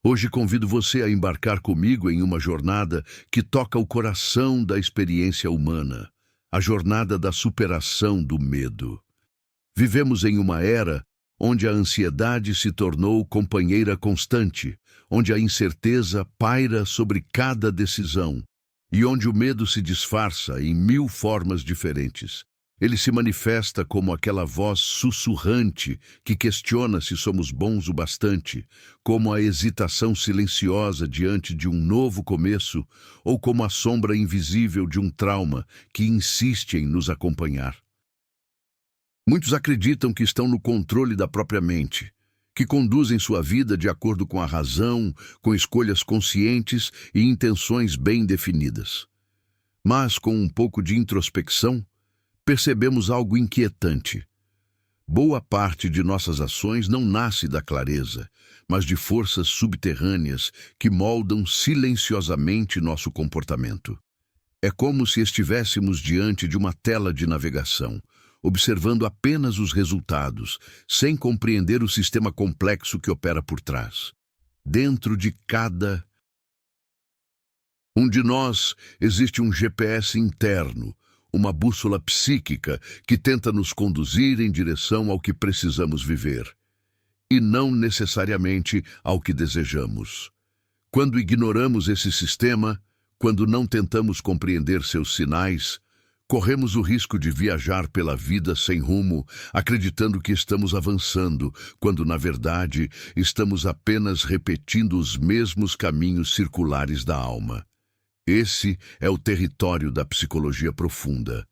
Hoje convido você a embarcar comigo em uma jornada que toca o coração da experiência humana, a jornada da superação do medo. Vivemos em uma era onde a ansiedade se tornou companheira constante, onde a incerteza paira sobre cada decisão e onde o medo se disfarça em mil formas diferentes. Ele se manifesta como aquela voz sussurrante que questiona se somos bons o bastante, como a hesitação silenciosa diante de um novo começo, ou como a sombra invisível de um trauma que insiste em nos acompanhar. Muitos acreditam que estão no controle da própria mente, que conduzem sua vida de acordo com a razão, com escolhas conscientes e intenções bem definidas. Mas, com um pouco de introspecção, percebemos algo inquietante. Boa parte de nossas ações não nasce da clareza, mas de forças subterrâneas que moldam silenciosamente nosso comportamento. É como se estivéssemos diante de uma tela de navegação, observando apenas os resultados, sem compreender o sistema complexo que opera por trás. Dentro de cada um de nós existe um GPS interno, uma bússola psíquica que tenta nos conduzir em direção ao que precisamos viver, e não necessariamente ao que desejamos. Quando ignoramos esse sistema, quando não tentamos compreender seus sinais, corremos o risco de viajar pela vida sem rumo, acreditando que estamos avançando, quando, na verdade, estamos apenas repetindo os mesmos caminhos circulares da alma. Esse é o território da psicologia profunda.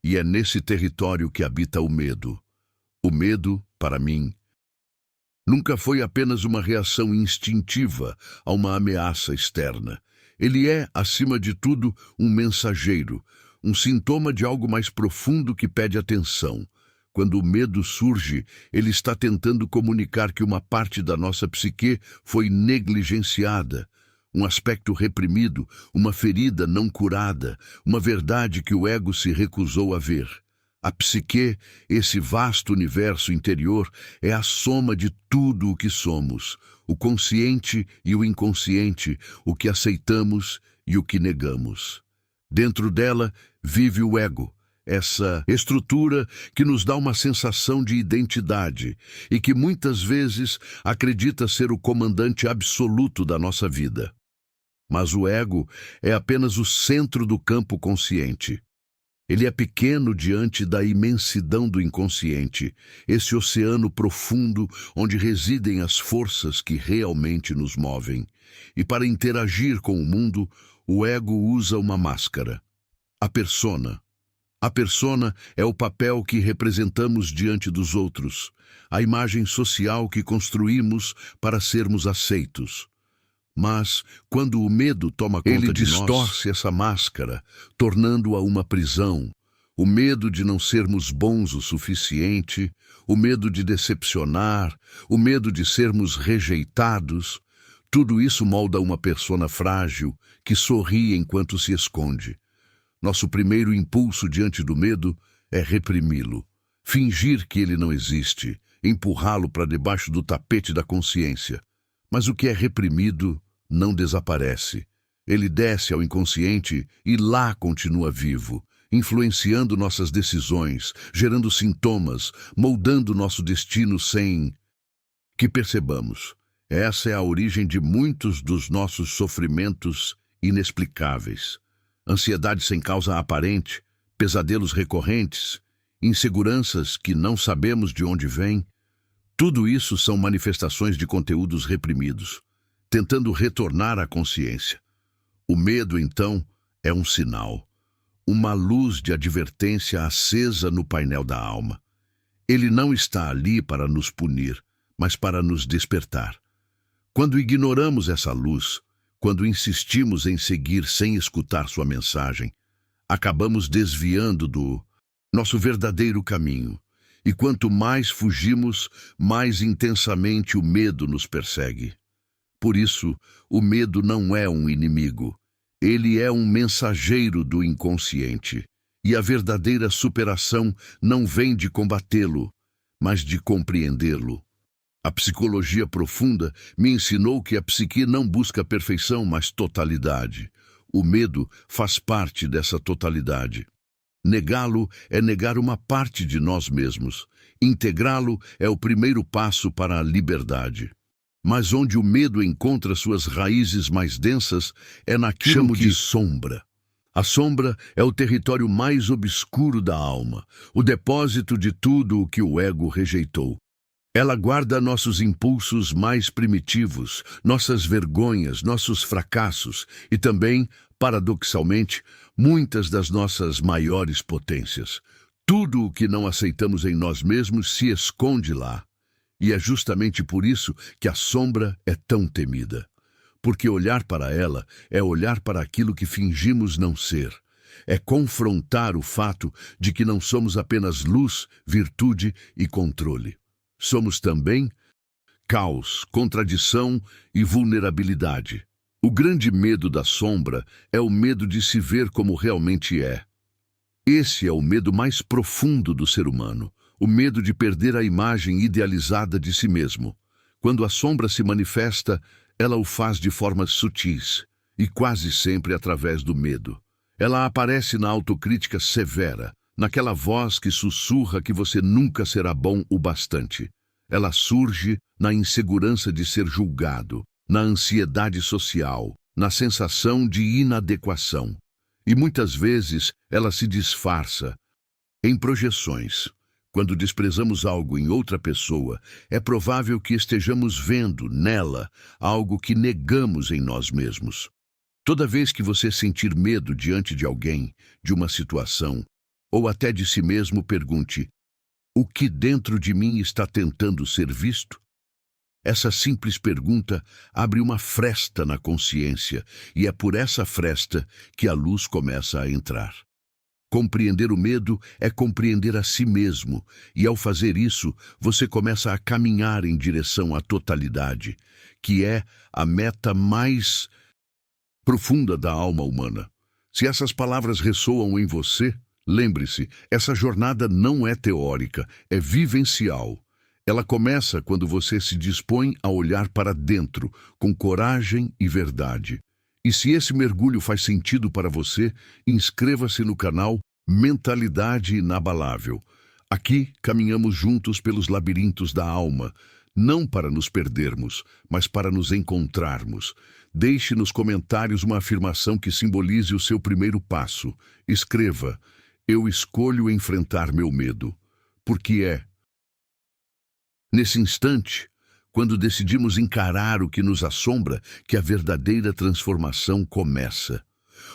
E é nesse território que habita o medo. O medo, para mim, nunca foi apenas uma reação instintiva a uma ameaça externa. Ele é, acima de tudo, um mensageiro, um sintoma de algo mais profundo que pede atenção. Quando o medo surge, ele está tentando comunicar que uma parte da nossa psique foi negligenciada, um aspecto reprimido, uma ferida não curada, uma verdade que o ego se recusou a ver. A psique, esse vasto universo interior, é a soma de tudo o que somos, o consciente e o inconsciente, o que aceitamos e o que negamos. Dentro dela vive o ego, essa estrutura que nos dá uma sensação de identidade e que muitas vezes acredita ser o comandante absoluto da nossa vida. Mas o ego é apenas o centro do campo consciente. Ele é pequeno diante da imensidão do inconsciente, esse oceano profundo onde residem as forças que realmente nos movem. E para interagir com o mundo, o ego usa uma máscara. A persona. A persona é o papel que representamos diante dos outros, a imagem social que construímos para sermos aceitos. Mas, quando o medo toma conta de nós, ele distorce essa máscara, tornando-a uma prisão. O medo de não sermos bons o suficiente, o medo de decepcionar, o medo de sermos rejeitados. Tudo isso molda uma persona frágil que sorri enquanto se esconde. Nosso primeiro impulso diante do medo é reprimi-lo, fingir que ele não existe, empurrá-lo para debaixo do tapete da consciência. Mas o que é reprimido não desaparece. Ele desce ao inconsciente e lá continua vivo, influenciando nossas decisões, gerando sintomas, moldando nosso destino sem que percebamos. Essa é a origem de muitos dos nossos sofrimentos inexplicáveis. Ansiedade sem causa aparente, pesadelos recorrentes, inseguranças que não sabemos de onde vêm. Tudo isso são manifestações de conteúdos reprimidos, tentando retornar à consciência. O medo, então, é um sinal, uma luz de advertência acesa no painel da alma. Ele não está ali para nos punir, mas para nos despertar. Quando ignoramos essa luz, quando insistimos em seguir sem escutar sua mensagem, acabamos desviando do nosso verdadeiro caminho. E quanto mais fugimos, mais intensamente o medo nos persegue. Por isso, o medo não é um inimigo. Ele é um mensageiro do inconsciente. E a verdadeira superação não vem de combatê-lo, mas de compreendê-lo. A psicologia profunda me ensinou que a psique não busca perfeição, mas totalidade. O medo faz parte dessa totalidade. Negá-lo é negar uma parte de nós mesmos. Integrá-lo é o primeiro passo para a liberdade. Mas onde o medo encontra suas raízes mais densas é naquilo Chamo que de sombra. A sombra é o território mais obscuro da alma, o depósito de tudo o que o ego rejeitou. Ela guarda nossos impulsos mais primitivos, nossas vergonhas, nossos fracassos e também, paradoxalmente, muitas das nossas maiores potências. Tudo o que não aceitamos em nós mesmos se esconde lá. E é justamente por isso que a sombra é tão temida. Porque olhar para ela é olhar para aquilo que fingimos não ser. É confrontar o fato de que não somos apenas luz, virtude e controle. Somos também caos, contradição e vulnerabilidade. O grande medo da sombra é o medo de se ver como realmente é. Esse é o medo mais profundo do ser humano, o medo de perder a imagem idealizada de si mesmo. Quando a sombra se manifesta, ela o faz de formas sutis e quase sempre através do medo. Ela aparece na autocrítica severa, naquela voz que sussurra que você nunca será bom o bastante. Ela surge na insegurança de ser julgado, na ansiedade social, na sensação de inadequação. E muitas vezes ela se disfarça em projeções. Quando desprezamos algo em outra pessoa, é provável que estejamos vendo nela algo que negamos em nós mesmos. Toda vez que você sentir medo diante de alguém, de uma situação, ou até de si mesmo, pergunte: o que dentro de mim está tentando ser visto? Essa simples pergunta abre uma fresta na consciência, e é por essa fresta que a luz começa a entrar. Compreender o medo é compreender a si mesmo, e ao fazer isso, você começa a caminhar em direção à totalidade, que é a meta mais profunda da alma humana. Se essas palavras ressoam em você, lembre-se, essa jornada não é teórica, é vivencial. Ela começa quando você se dispõe a olhar para dentro, com coragem e verdade. E se esse mergulho faz sentido para você, inscreva-se no canal Mentalidade Inabalável. Aqui caminhamos juntos pelos labirintos da alma, não para nos perdermos, mas para nos encontrarmos. Deixe nos comentários uma afirmação que simbolize o seu primeiro passo. Escreva: eu escolho enfrentar meu medo. Porque é nesse instante, quando decidimos encarar o que nos assombra, que a verdadeira transformação começa.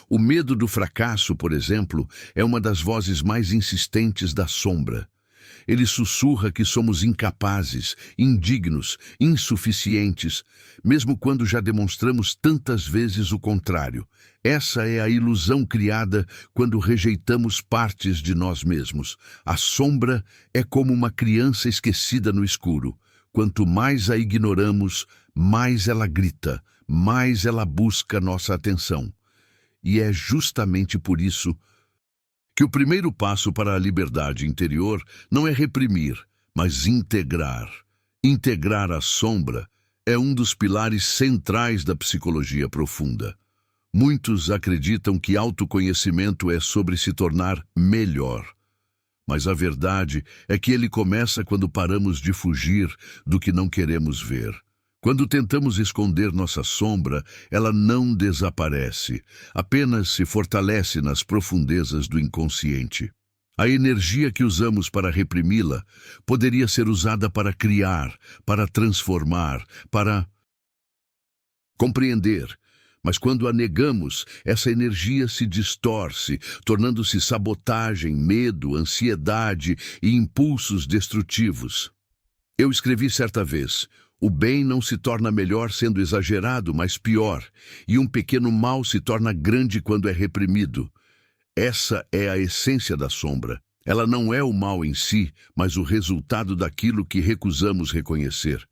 O medo do fracasso, por exemplo, é uma das vozes mais insistentes da sombra. Ele sussurra que somos incapazes, indignos, insuficientes, mesmo quando já demonstramos tantas vezes o contrário. Essa é a ilusão criada quando rejeitamos partes de nós mesmos. A sombra é como uma criança esquecida no escuro. Quanto mais a ignoramos, mais ela grita, mais ela busca nossa atenção. E é justamente por isso que o primeiro passo para a liberdade interior não é reprimir, mas integrar. Integrar a sombra é um dos pilares centrais da psicologia profunda. Muitos acreditam que autoconhecimento é sobre se tornar melhor. Mas a verdade é que ele começa quando paramos de fugir do que não queremos ver. Quando tentamos esconder nossa sombra, ela não desaparece, apenas se fortalece nas profundezas do inconsciente. A energia que usamos para reprimi-la poderia ser usada para criar, para transformar, para compreender. Mas quando a negamos, essa energia se distorce, tornando-se sabotagem, medo, ansiedade e impulsos destrutivos. Eu escrevi certa vez: o bem não se torna melhor sendo exagerado, mas pior, e um pequeno mal se torna grande quando é reprimido. Essa é a essência da sombra. Ela não é o mal em si, mas o resultado daquilo que recusamos reconhecer.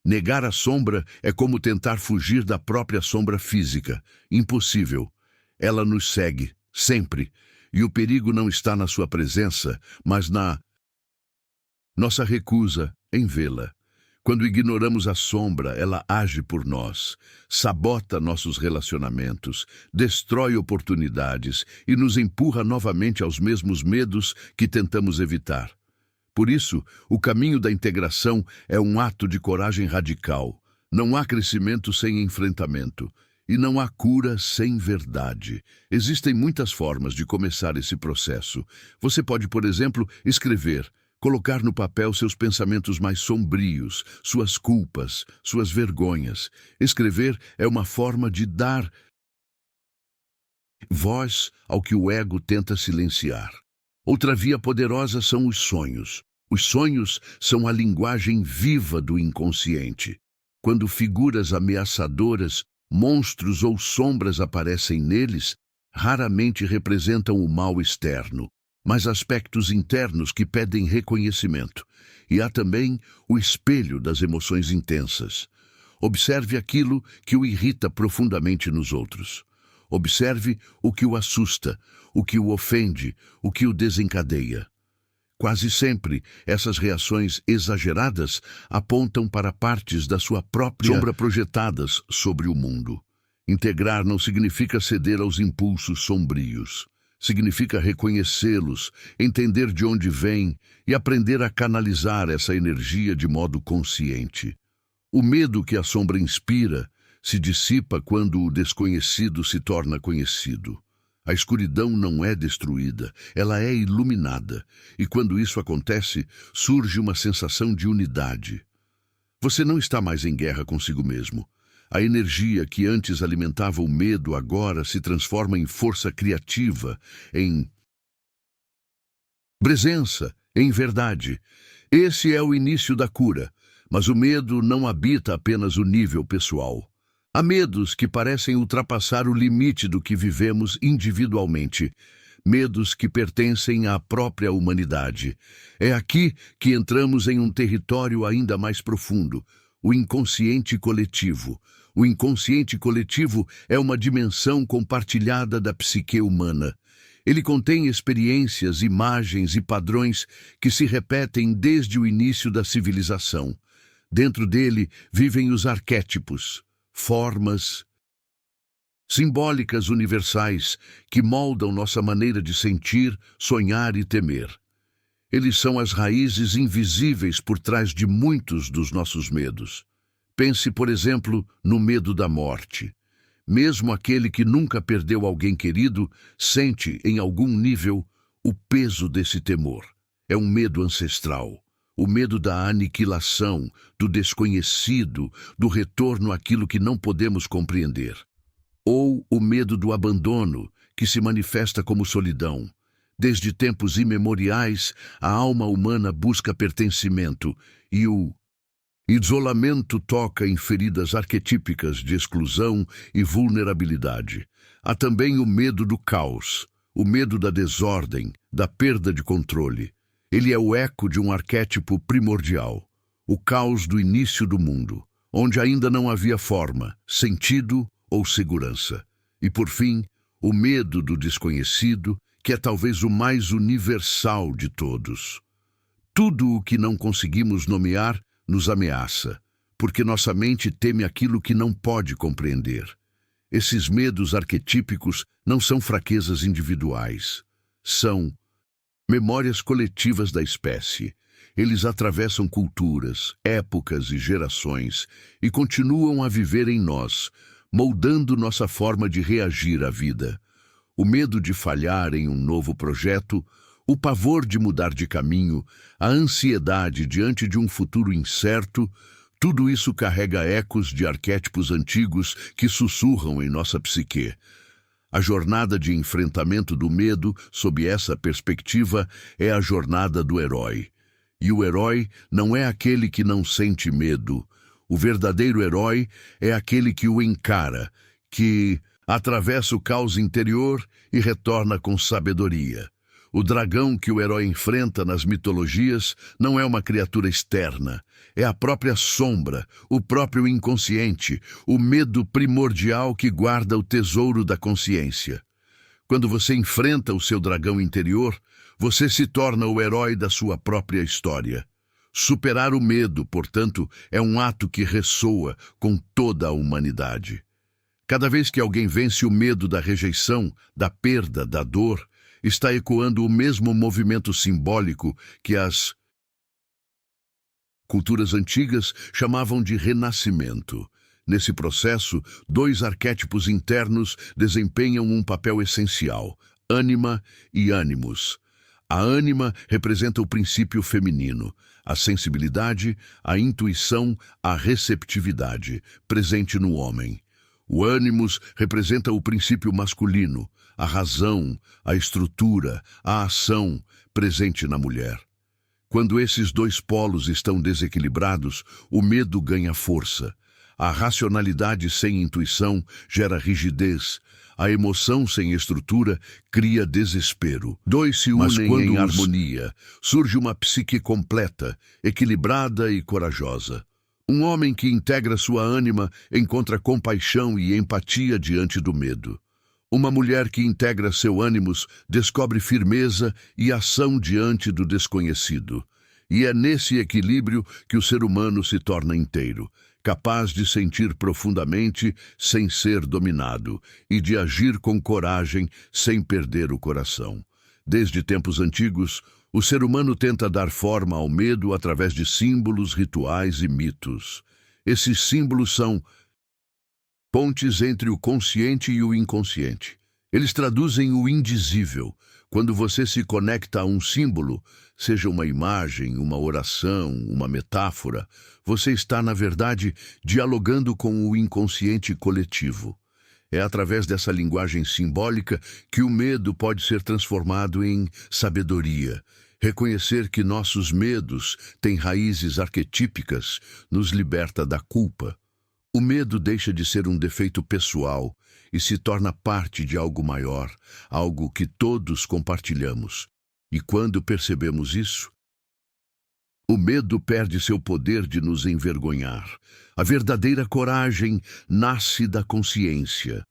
Negar a sombra é como tentar fugir da própria sombra física. Impossível. Ela nos segue, sempre. E o perigo não está na sua presença, mas na nossa recusa em vê-la. Quando ignoramos a sombra, ela age por nós, sabota nossos relacionamentos, destrói oportunidades e nos empurra novamente aos mesmos medos que tentamos evitar. Por isso, o caminho da integração é um ato de coragem radical. Não há crescimento sem enfrentamento. E não há cura sem verdade. Existem muitas formas de começar esse processo. Você pode, por exemplo, escrever, colocar no papel seus pensamentos mais sombrios, suas culpas, suas vergonhas. Escrever é uma forma de dar voz ao que o ego tenta silenciar. Outra via poderosa são os sonhos. Os sonhos são a linguagem viva do inconsciente. Quando figuras ameaçadoras, monstros ou sombras aparecem neles, raramente representam o mal externo, mas aspectos internos que pedem reconhecimento. E há também o espelho das emoções intensas. Observe aquilo que o irrita profundamente nos outros. Observe o que o assusta, o que o ofende, o que o desencadeia. Quase sempre, essas reações exageradas apontam para partes da sua própria sombra projetadas sobre o mundo. Integrar não significa ceder aos impulsos sombrios. Significa reconhecê-los, entender de onde vêm e aprender a canalizar essa energia de modo consciente. O medo que a sombra inspira se dissipa quando o desconhecido se torna conhecido. A escuridão não é destruída, ela é iluminada, e quando isso acontece, surge uma sensação de unidade. Você não está mais em guerra consigo mesmo. A energia que antes alimentava o medo agora se transforma em força criativa, em presença, em verdade. Esse é o início da cura, mas o medo não habita apenas o nível pessoal. Há medos que parecem ultrapassar o limite do que vivemos individualmente, medos que pertencem à própria humanidade. É aqui que entramos em um território ainda mais profundo, o inconsciente coletivo. O inconsciente coletivo é uma dimensão compartilhada da psique humana. Ele contém experiências, imagens e padrões que se repetem desde o início da civilização. Dentro dele vivem os arquétipos, formas simbólicas universais que moldam nossa maneira de sentir, sonhar e temer. Eles são as raízes invisíveis por trás de muitos dos nossos medos. Pense, por exemplo, no medo da morte. Mesmo aquele que nunca perdeu alguém querido sente, em algum nível, o peso desse temor. É um medo ancestral. O medo da aniquilação, do desconhecido, do retorno àquilo que não podemos compreender. Ou o medo do abandono, que se manifesta como solidão. Desde tempos imemoriais, a alma humana busca pertencimento e o isolamento toca em feridas arquetípicas de exclusão e vulnerabilidade. Há também o medo do caos, o medo da desordem, da perda de controle. Ele é o eco de um arquétipo primordial, o caos do início do mundo, onde ainda não havia forma, sentido ou segurança. E, por fim, o medo do desconhecido, que é talvez o mais universal de todos. Tudo o que não conseguimos nomear nos ameaça, porque nossa mente teme aquilo que não pode compreender. Esses medos arquetípicos não são fraquezas individuais, são memórias coletivas da espécie. Eles atravessam culturas, épocas e gerações e continuam a viver em nós, moldando nossa forma de reagir à vida. O medo de falhar em um novo projeto, o pavor de mudar de caminho, a ansiedade diante de um futuro incerto, tudo isso carrega ecos de arquétipos antigos que sussurram em nossa psique. A jornada de enfrentamento do medo, sob essa perspectiva, é a jornada do herói. E o herói não é aquele que não sente medo. O verdadeiro herói é aquele que o encara, que atravessa o caos interior e retorna com sabedoria. O dragão que o herói enfrenta nas mitologias não é uma criatura externa, é a própria sombra, o próprio inconsciente, o medo primordial que guarda o tesouro da consciência. Quando você enfrenta o seu dragão interior, você se torna o herói da sua própria história. Superar o medo, portanto, é um ato que ressoa com toda a humanidade. Cada vez que alguém vence o medo da rejeição, da perda, da dor, está ecoando o mesmo movimento simbólico que as culturas antigas chamavam de renascimento. Nesse processo, dois arquétipos internos desempenham um papel essencial: ânima e ânimos. A ânima representa o princípio feminino, a sensibilidade, a intuição, a receptividade, presente no homem. O ânimos representa o princípio masculino, a razão, a estrutura, a ação, presente na mulher. Quando esses dois polos estão desequilibrados, o medo ganha força. A racionalidade sem intuição gera rigidez. A emoção sem estrutura cria desespero. Dois se unem em harmonia. Surge uma psique completa, equilibrada e corajosa. Um homem que integra sua ânima encontra compaixão e empatia diante do medo. Uma mulher que integra seu ânimos descobre firmeza e ação diante do desconhecido. E é nesse equilíbrio que o ser humano se torna inteiro, capaz de sentir profundamente sem ser dominado e de agir com coragem sem perder o coração. Desde tempos antigos, o ser humano tenta dar forma ao medo através de símbolos, rituais e mitos. Esses símbolos são pontes entre o consciente e o inconsciente. Eles traduzem o indizível. Quando você se conecta a um símbolo, seja uma imagem, uma oração, uma metáfora, você está, na verdade, dialogando com o inconsciente coletivo. É através dessa linguagem simbólica que o medo pode ser transformado em sabedoria. Reconhecer que nossos medos têm raízes arquetípicas nos liberta da culpa. O medo deixa de ser um defeito pessoal e se torna parte de algo maior, algo que todos compartilhamos. E quando percebemos isso, o medo perde seu poder de nos envergonhar. A verdadeira coragem nasce da consciência.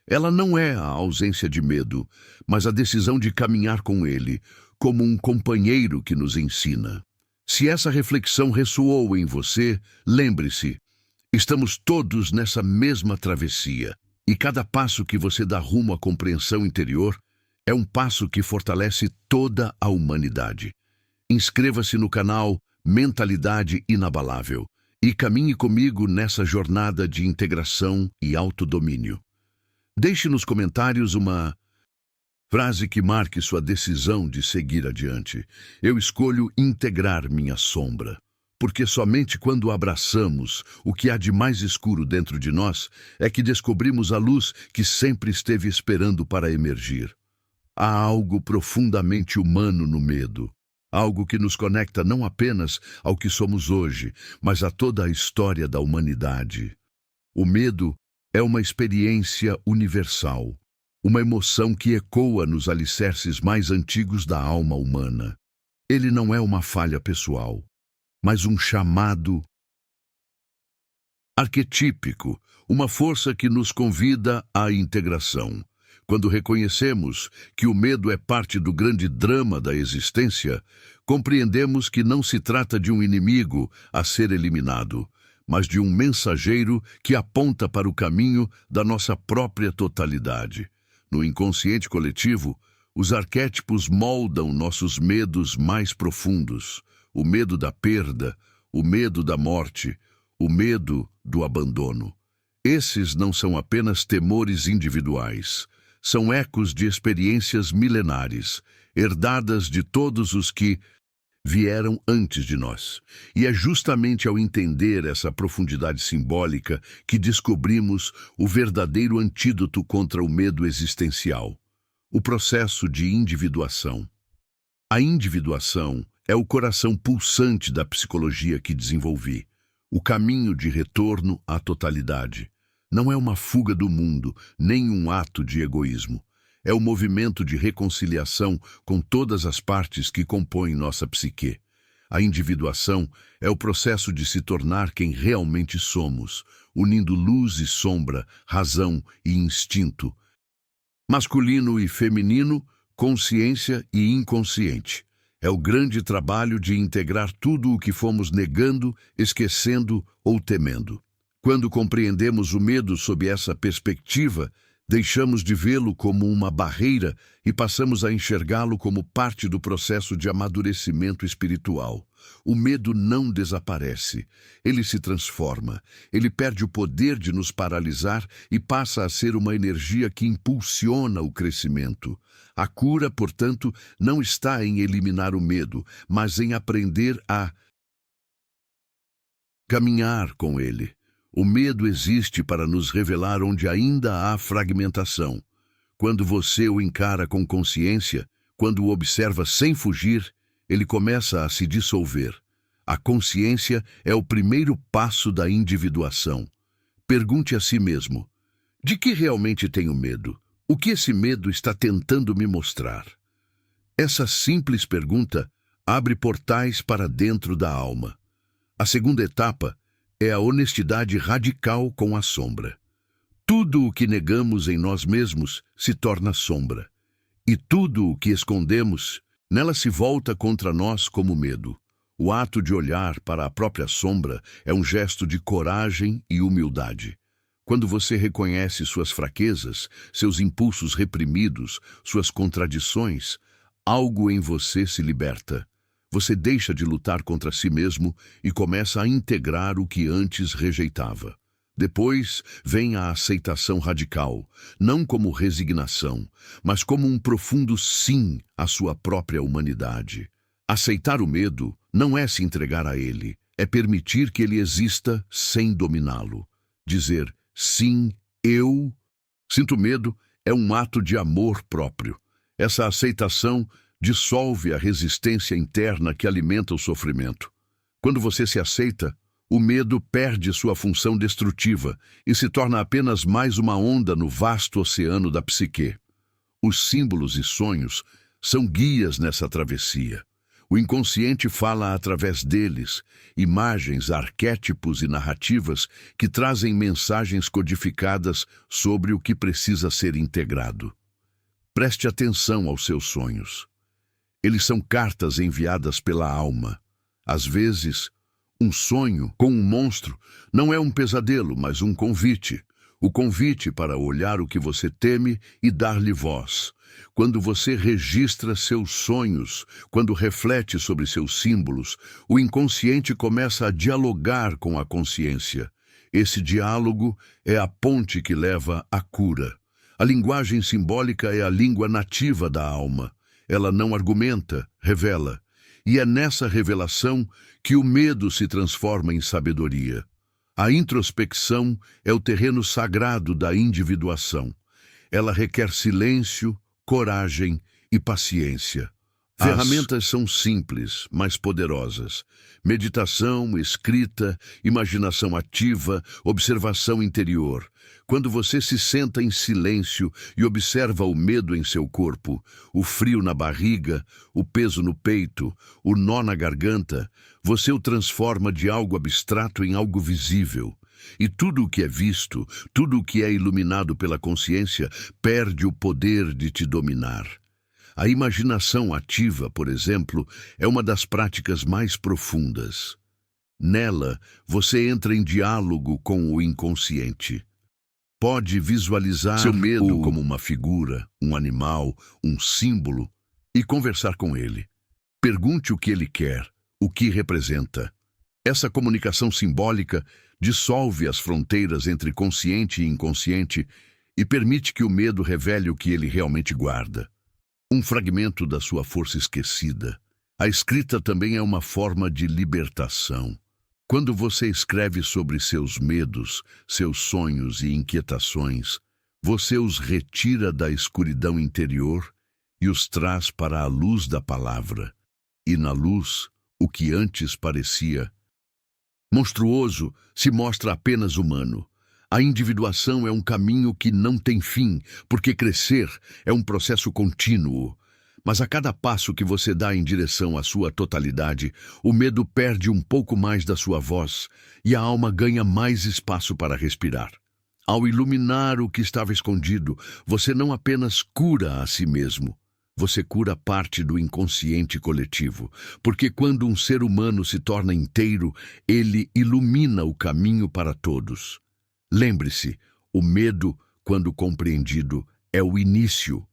Ela não é a ausência de medo, mas a decisão de caminhar com ele, como um companheiro que nos ensina. Se essa reflexão ressoou em você, lembre-se, estamos todos nessa mesma travessia, e cada passo que você dá rumo à compreensão interior é um passo que fortalece toda a humanidade. Inscreva-se no canal Mentalidade Inabalável e caminhe comigo nessa jornada de integração e autodomínio. Deixe nos comentários uma frase que marque sua decisão de seguir adiante. Eu escolho integrar minha sombra. Porque somente quando abraçamos o que há de mais escuro dentro de nós é que descobrimos a luz que sempre esteve esperando para emergir. Há algo profundamente humano no medo, algo que nos conecta não apenas ao que somos hoje, mas a toda a história da humanidade. O medo é uma experiência universal, uma emoção que ecoa nos alicerces mais antigos da alma humana. Ele não é uma falha pessoal, mas um chamado arquetípico, uma força que nos convida à integração. Quando reconhecemos que o medo é parte do grande drama da existência, compreendemos que não se trata de um inimigo a ser eliminado, mas de um mensageiro que aponta para o caminho da nossa própria totalidade. No inconsciente coletivo, os arquétipos moldam nossos medos mais profundos. O medo da perda, o medo da morte, o medo do abandono. Esses não são apenas temores individuais, são ecos de experiências milenares, herdadas de todos os que vieram antes de nós. E é justamente ao entender essa profundidade simbólica que descobrimos o verdadeiro antídoto contra o medo existencial, o processo de individuação. A individuação é o coração pulsante da psicologia que desenvolvi, o caminho de retorno à totalidade. Não é uma fuga do mundo, nem um ato de egoísmo. É o movimento de reconciliação com todas as partes que compõem nossa psique. A individuação é o processo de se tornar quem realmente somos, unindo luz e sombra, razão e instinto, masculino e feminino, consciência e inconsciente. É o grande trabalho de integrar tudo o que fomos negando, esquecendo ou temendo. Quando compreendemos o medo sob essa perspectiva, deixamos de vê-lo como uma barreira e passamos a enxergá-lo como parte do processo de amadurecimento espiritual. O medo não desaparece, ele se transforma, ele perde o poder de nos paralisar e passa a ser uma energia que impulsiona o crescimento. A cura, portanto, não está em eliminar o medo, mas em aprender a caminhar com ele. O medo existe para nos revelar onde ainda há fragmentação. Quando você o encara com consciência, quando o observa sem fugir, ele começa a se dissolver. A consciência é o primeiro passo da individuação. Pergunte a si mesmo: de que realmente tenho medo? O que esse medo está tentando me mostrar? Essa simples pergunta abre portais para dentro da alma. A segunda etapa é a honestidade radical com a sombra. Tudo o que negamos em nós mesmos se torna sombra. E tudo o que escondemos, nela se volta contra nós como medo. O ato de olhar para a própria sombra é um gesto de coragem e humildade. Quando você reconhece suas fraquezas, seus impulsos reprimidos, suas contradições, algo em você se liberta. Você deixa de lutar contra si mesmo e começa a integrar o que antes rejeitava. Depois vem a aceitação radical, não como resignação, mas como um profundo sim à sua própria humanidade. Aceitar o medo não é se entregar a ele, é permitir que ele exista sem dominá-lo. Dizer: sim, eu sinto medo é um ato de amor próprio. Essa aceitação dissolve a resistência interna que alimenta o sofrimento. Quando você se aceita, o medo perde sua função destrutiva e se torna apenas mais uma onda no vasto oceano da psique. Os símbolos e sonhos são guias nessa travessia. O inconsciente fala através deles, imagens, arquétipos e narrativas que trazem mensagens codificadas sobre o que precisa ser integrado. Preste atenção aos seus sonhos. Eles são cartas enviadas pela alma. Às vezes, um sonho com um monstro não é um pesadelo, mas um convite. O convite para olhar o que você teme e dar-lhe voz. Quando você registra seus sonhos, quando reflete sobre seus símbolos, o inconsciente começa a dialogar com a consciência. Esse diálogo é a ponte que leva à cura. A linguagem simbólica é a língua nativa da alma. Ela não argumenta, revela. E é nessa revelação que o medo se transforma em sabedoria. A introspecção é o terreno sagrado da individuação. Ela requer silêncio, coragem e paciência. Ferramentas são simples, mas poderosas. Meditação, escrita, imaginação ativa, observação interior. Quando você se senta em silêncio e observa o medo em seu corpo, o frio na barriga, o peso no peito, o nó na garganta, você o transforma de algo abstrato em algo visível. E tudo o que é visto, tudo o que é iluminado pela consciência, perde o poder de te dominar. A imaginação ativa, por exemplo, é uma das práticas mais profundas. Nela, você entra em diálogo com o inconsciente. Pode visualizar seu medo como uma figura, um animal, um símbolo e conversar com ele. Pergunte o que ele quer, o que representa. Essa comunicação simbólica dissolve as fronteiras entre consciente e inconsciente e permite que o medo revele o que ele realmente guarda. Um fragmento da sua força esquecida. A escrita também é uma forma de libertação. Quando você escreve sobre seus medos, seus sonhos e inquietações, você os retira da escuridão interior e os traz para a luz da palavra. E na luz, o que antes parecia monstruoso se mostra apenas humano. A individuação é um caminho que não tem fim, porque crescer é um processo contínuo. Mas a cada passo que você dá em direção à sua totalidade, o medo perde um pouco mais da sua voz e a alma ganha mais espaço para respirar. Ao iluminar o que estava escondido, você não apenas cura a si mesmo, você cura parte do inconsciente coletivo, porque quando um ser humano se torna inteiro, ele ilumina o caminho para todos. Lembre-se, o medo, quando compreendido, é o início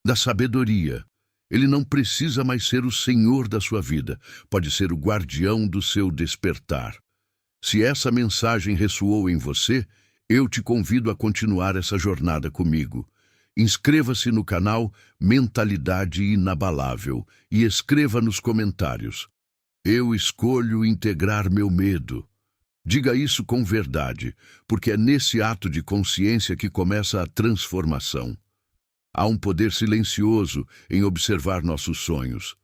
da sabedoria. Ele não precisa mais ser o senhor da sua vida, pode ser o guardião do seu despertar. Se essa mensagem ressoou em você, eu te convido a continuar essa jornada comigo. Inscreva-se no canal Mentalidade Inabalável e escreva nos comentários: eu escolho integrar meu medo. Diga isso com verdade, porque é nesse ato de consciência que começa a transformação. Há um poder silencioso em observar nossos sonhos.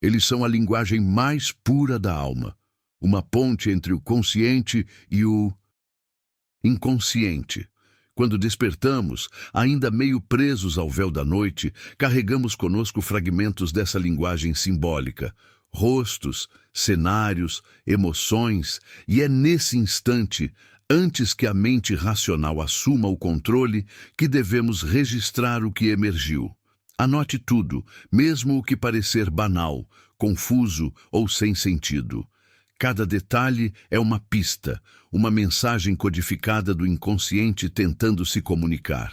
Eles são a linguagem mais pura da alma, uma ponte entre o consciente e o inconsciente. Quando despertamos, ainda meio presos ao véu da noite, carregamos conosco fragmentos dessa linguagem simbólica, rostos, cenários, emoções, e é nesse instante, antes que a mente racional assuma o controle, que devemos registrar o que emergiu. Anote tudo, mesmo o que parecer banal, confuso ou sem sentido. Cada detalhe é uma pista, uma mensagem codificada do inconsciente tentando se comunicar.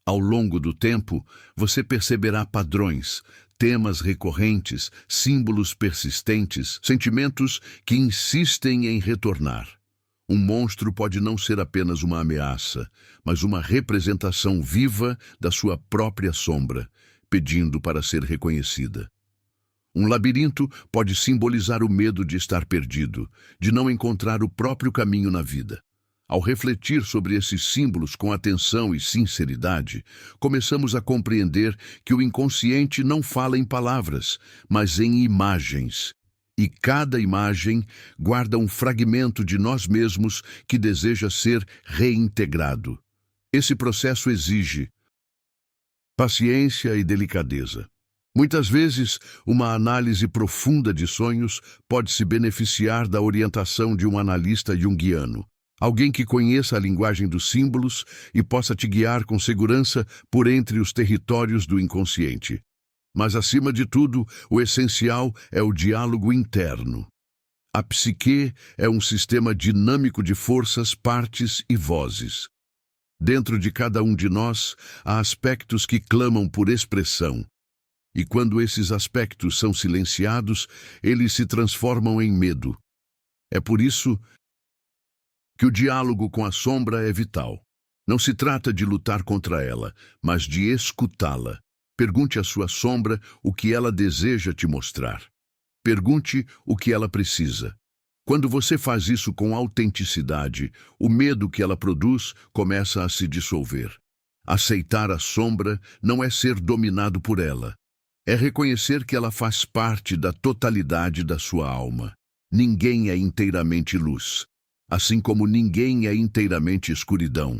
Ao longo do tempo, você perceberá padrões, temas recorrentes, símbolos persistentes, sentimentos que insistem em retornar. Um monstro pode não ser apenas uma ameaça, mas uma representação viva da sua própria sombra, pedindo para ser reconhecida. Um labirinto pode simbolizar o medo de estar perdido, de não encontrar o próprio caminho na vida. Ao refletir sobre esses símbolos com atenção e sinceridade, começamos a compreender que o inconsciente não fala em palavras, mas em imagens. E cada imagem guarda um fragmento de nós mesmos que deseja ser reintegrado. Esse processo exige paciência e delicadeza. Muitas vezes, uma análise profunda de sonhos pode se beneficiar da orientação de um analista junguiano, alguém que conheça a linguagem dos símbolos e possa te guiar com segurança por entre os territórios do inconsciente. Mas, acima de tudo, o essencial é o diálogo interno. A psique é um sistema dinâmico de forças, partes e vozes. Dentro de cada um de nós, há aspectos que clamam por expressão. E quando esses aspectos são silenciados, eles se transformam em medo. É por isso que o diálogo com a sombra é vital. Não se trata de lutar contra ela, mas de escutá-la. Pergunte à sua sombra o que ela deseja te mostrar. Pergunte o que ela precisa. Quando você faz isso com autenticidade, o medo que ela produz começa a se dissolver. Aceitar a sombra não é ser dominado por ela. É reconhecer que ela faz parte da totalidade da sua alma. Ninguém é inteiramente luz, assim como ninguém é inteiramente escuridão.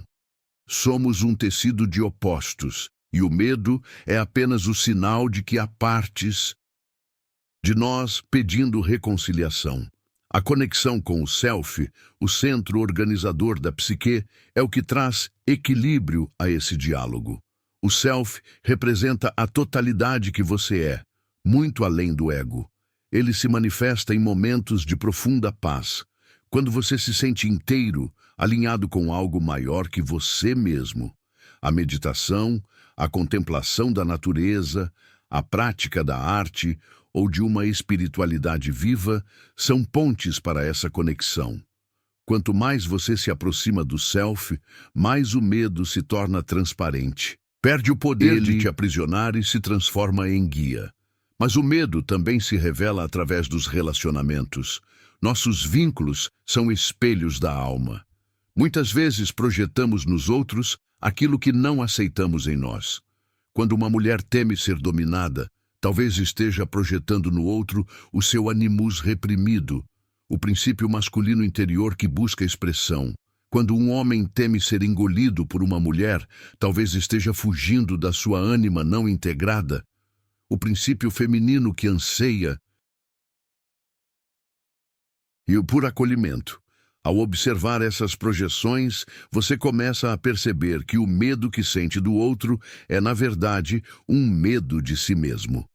Somos um tecido de opostos, e o medo é apenas o sinal de que há partes de nós pedindo reconciliação. A conexão com o self, o centro organizador da psique, é o que traz equilíbrio a esse diálogo. O self representa a totalidade que você é, muito além do ego. Ele se manifesta em momentos de profunda paz, quando você se sente inteiro, alinhado com algo maior que você mesmo. A meditação, a contemplação da natureza, a prática da arte ou de uma espiritualidade viva são pontes para essa conexão. Quanto mais você se aproxima do self, mais o medo se torna transparente. Perde o poder de te aprisionar e se transforma em guia. Mas o medo também se revela através dos relacionamentos. Nossos vínculos são espelhos da alma. Muitas vezes projetamos nos outros aquilo que não aceitamos em nós. Quando uma mulher teme ser dominada, talvez esteja projetando no outro o seu animus reprimido, o princípio masculino interior que busca expressão. Quando um homem teme ser engolido por uma mulher, talvez esteja fugindo da sua ânima não integrada, o princípio feminino que anseia e por acolhimento. Ao observar essas projeções, você começa a perceber que o medo que sente do outro é, na verdade, um medo de si mesmo.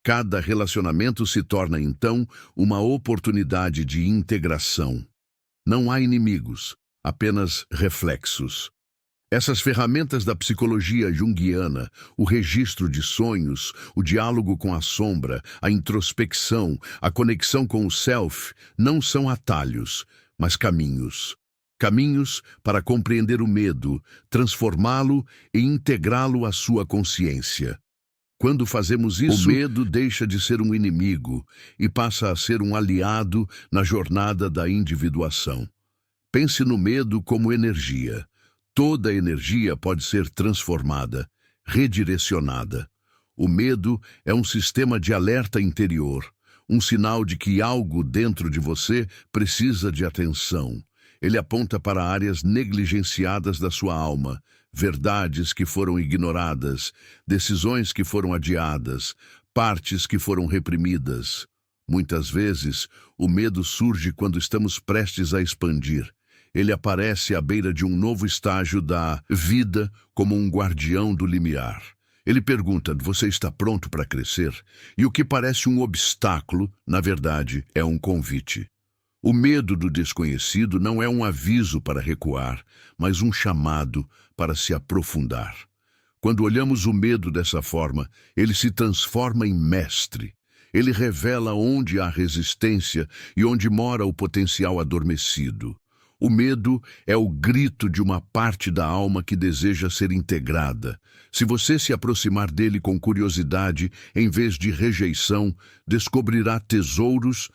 Cada relacionamento se torna, então, uma oportunidade de integração. Não há inimigos, apenas reflexos. Essas ferramentas da psicologia junguiana, o registro de sonhos, o diálogo com a sombra, a introspecção, a conexão com o self, não são atalhos, mas caminhos. Caminhos para compreender o medo, transformá-lo e integrá-lo à sua consciência. Quando fazemos isso, o medo deixa de ser um inimigo e passa a ser um aliado na jornada da individuação. Pense no medo como energia. Toda energia pode ser transformada, redirecionada. O medo é um sistema de alerta interior, um sinal de que algo dentro de você precisa de atenção. Ele aponta para áreas negligenciadas da sua alma, verdades que foram ignoradas, decisões que foram adiadas, partes que foram reprimidas. Muitas vezes, o medo surge quando estamos prestes a expandir. Ele aparece à beira de um novo estágio da vida como um guardião do limiar. Ele pergunta: você está pronto para crescer? E o que parece um obstáculo, na verdade, é um convite. O medo do desconhecido não é um aviso para recuar, mas um chamado para se aprofundar. Quando olhamos o medo dessa forma, ele se transforma em mestre. Ele revela onde há resistência e onde mora o potencial adormecido. O medo é o grito de uma parte da alma que deseja ser integrada. Se você se aproximar dele com curiosidade, em vez de rejeição, descobrirá tesouros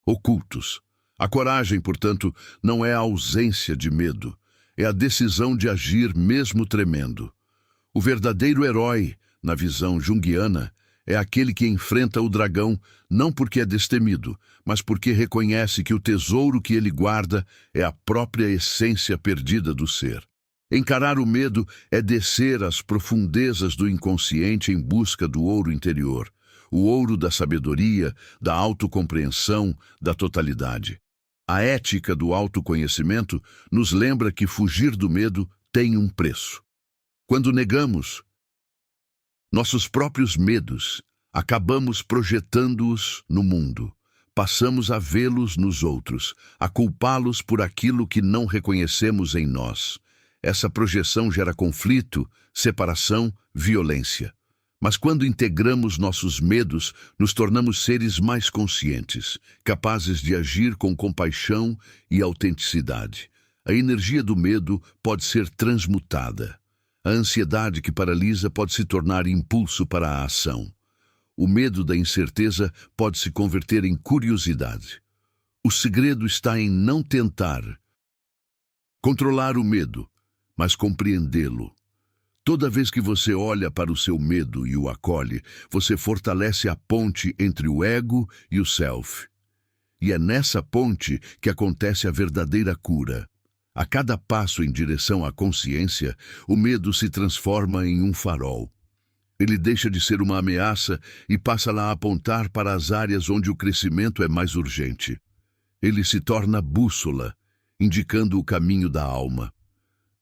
ocultos. A coragem, portanto, não é a ausência de medo, é a decisão de agir mesmo tremendo. O verdadeiro herói, na visão junguiana, é aquele que enfrenta o dragão não porque é destemido, mas porque reconhece que o tesouro que ele guarda é a própria essência perdida do ser. Encarar o medo é descer às profundezas do inconsciente em busca do ouro interior, o ouro da sabedoria, da autocompreensão, da totalidade. A ética do autoconhecimento nos lembra que fugir do medo tem um preço. Quando negamos nossos próprios medos, acabamos projetando-os no mundo. Passamos a vê-los nos outros, a culpá-los por aquilo que não reconhecemos em nós. Essa projeção gera conflito, separação, violência. Mas quando integramos nossos medos, nos tornamos seres mais conscientes, capazes de agir com compaixão e autenticidade. A energia do medo pode ser transmutada. A ansiedade que paralisa pode se tornar impulso para a ação. O medo da incerteza pode se converter em curiosidade. O segredo está em não tentar controlar o medo, mas compreendê-lo. Toda vez que você olha para o seu medo e o acolhe, você fortalece a ponte entre o ego e o self. E é nessa ponte que acontece a verdadeira cura. A cada passo em direção à consciência, o medo se transforma em um farol. Ele deixa de ser uma ameaça e passa a apontar para as áreas onde o crescimento é mais urgente. Ele se torna bússola, indicando o caminho da alma.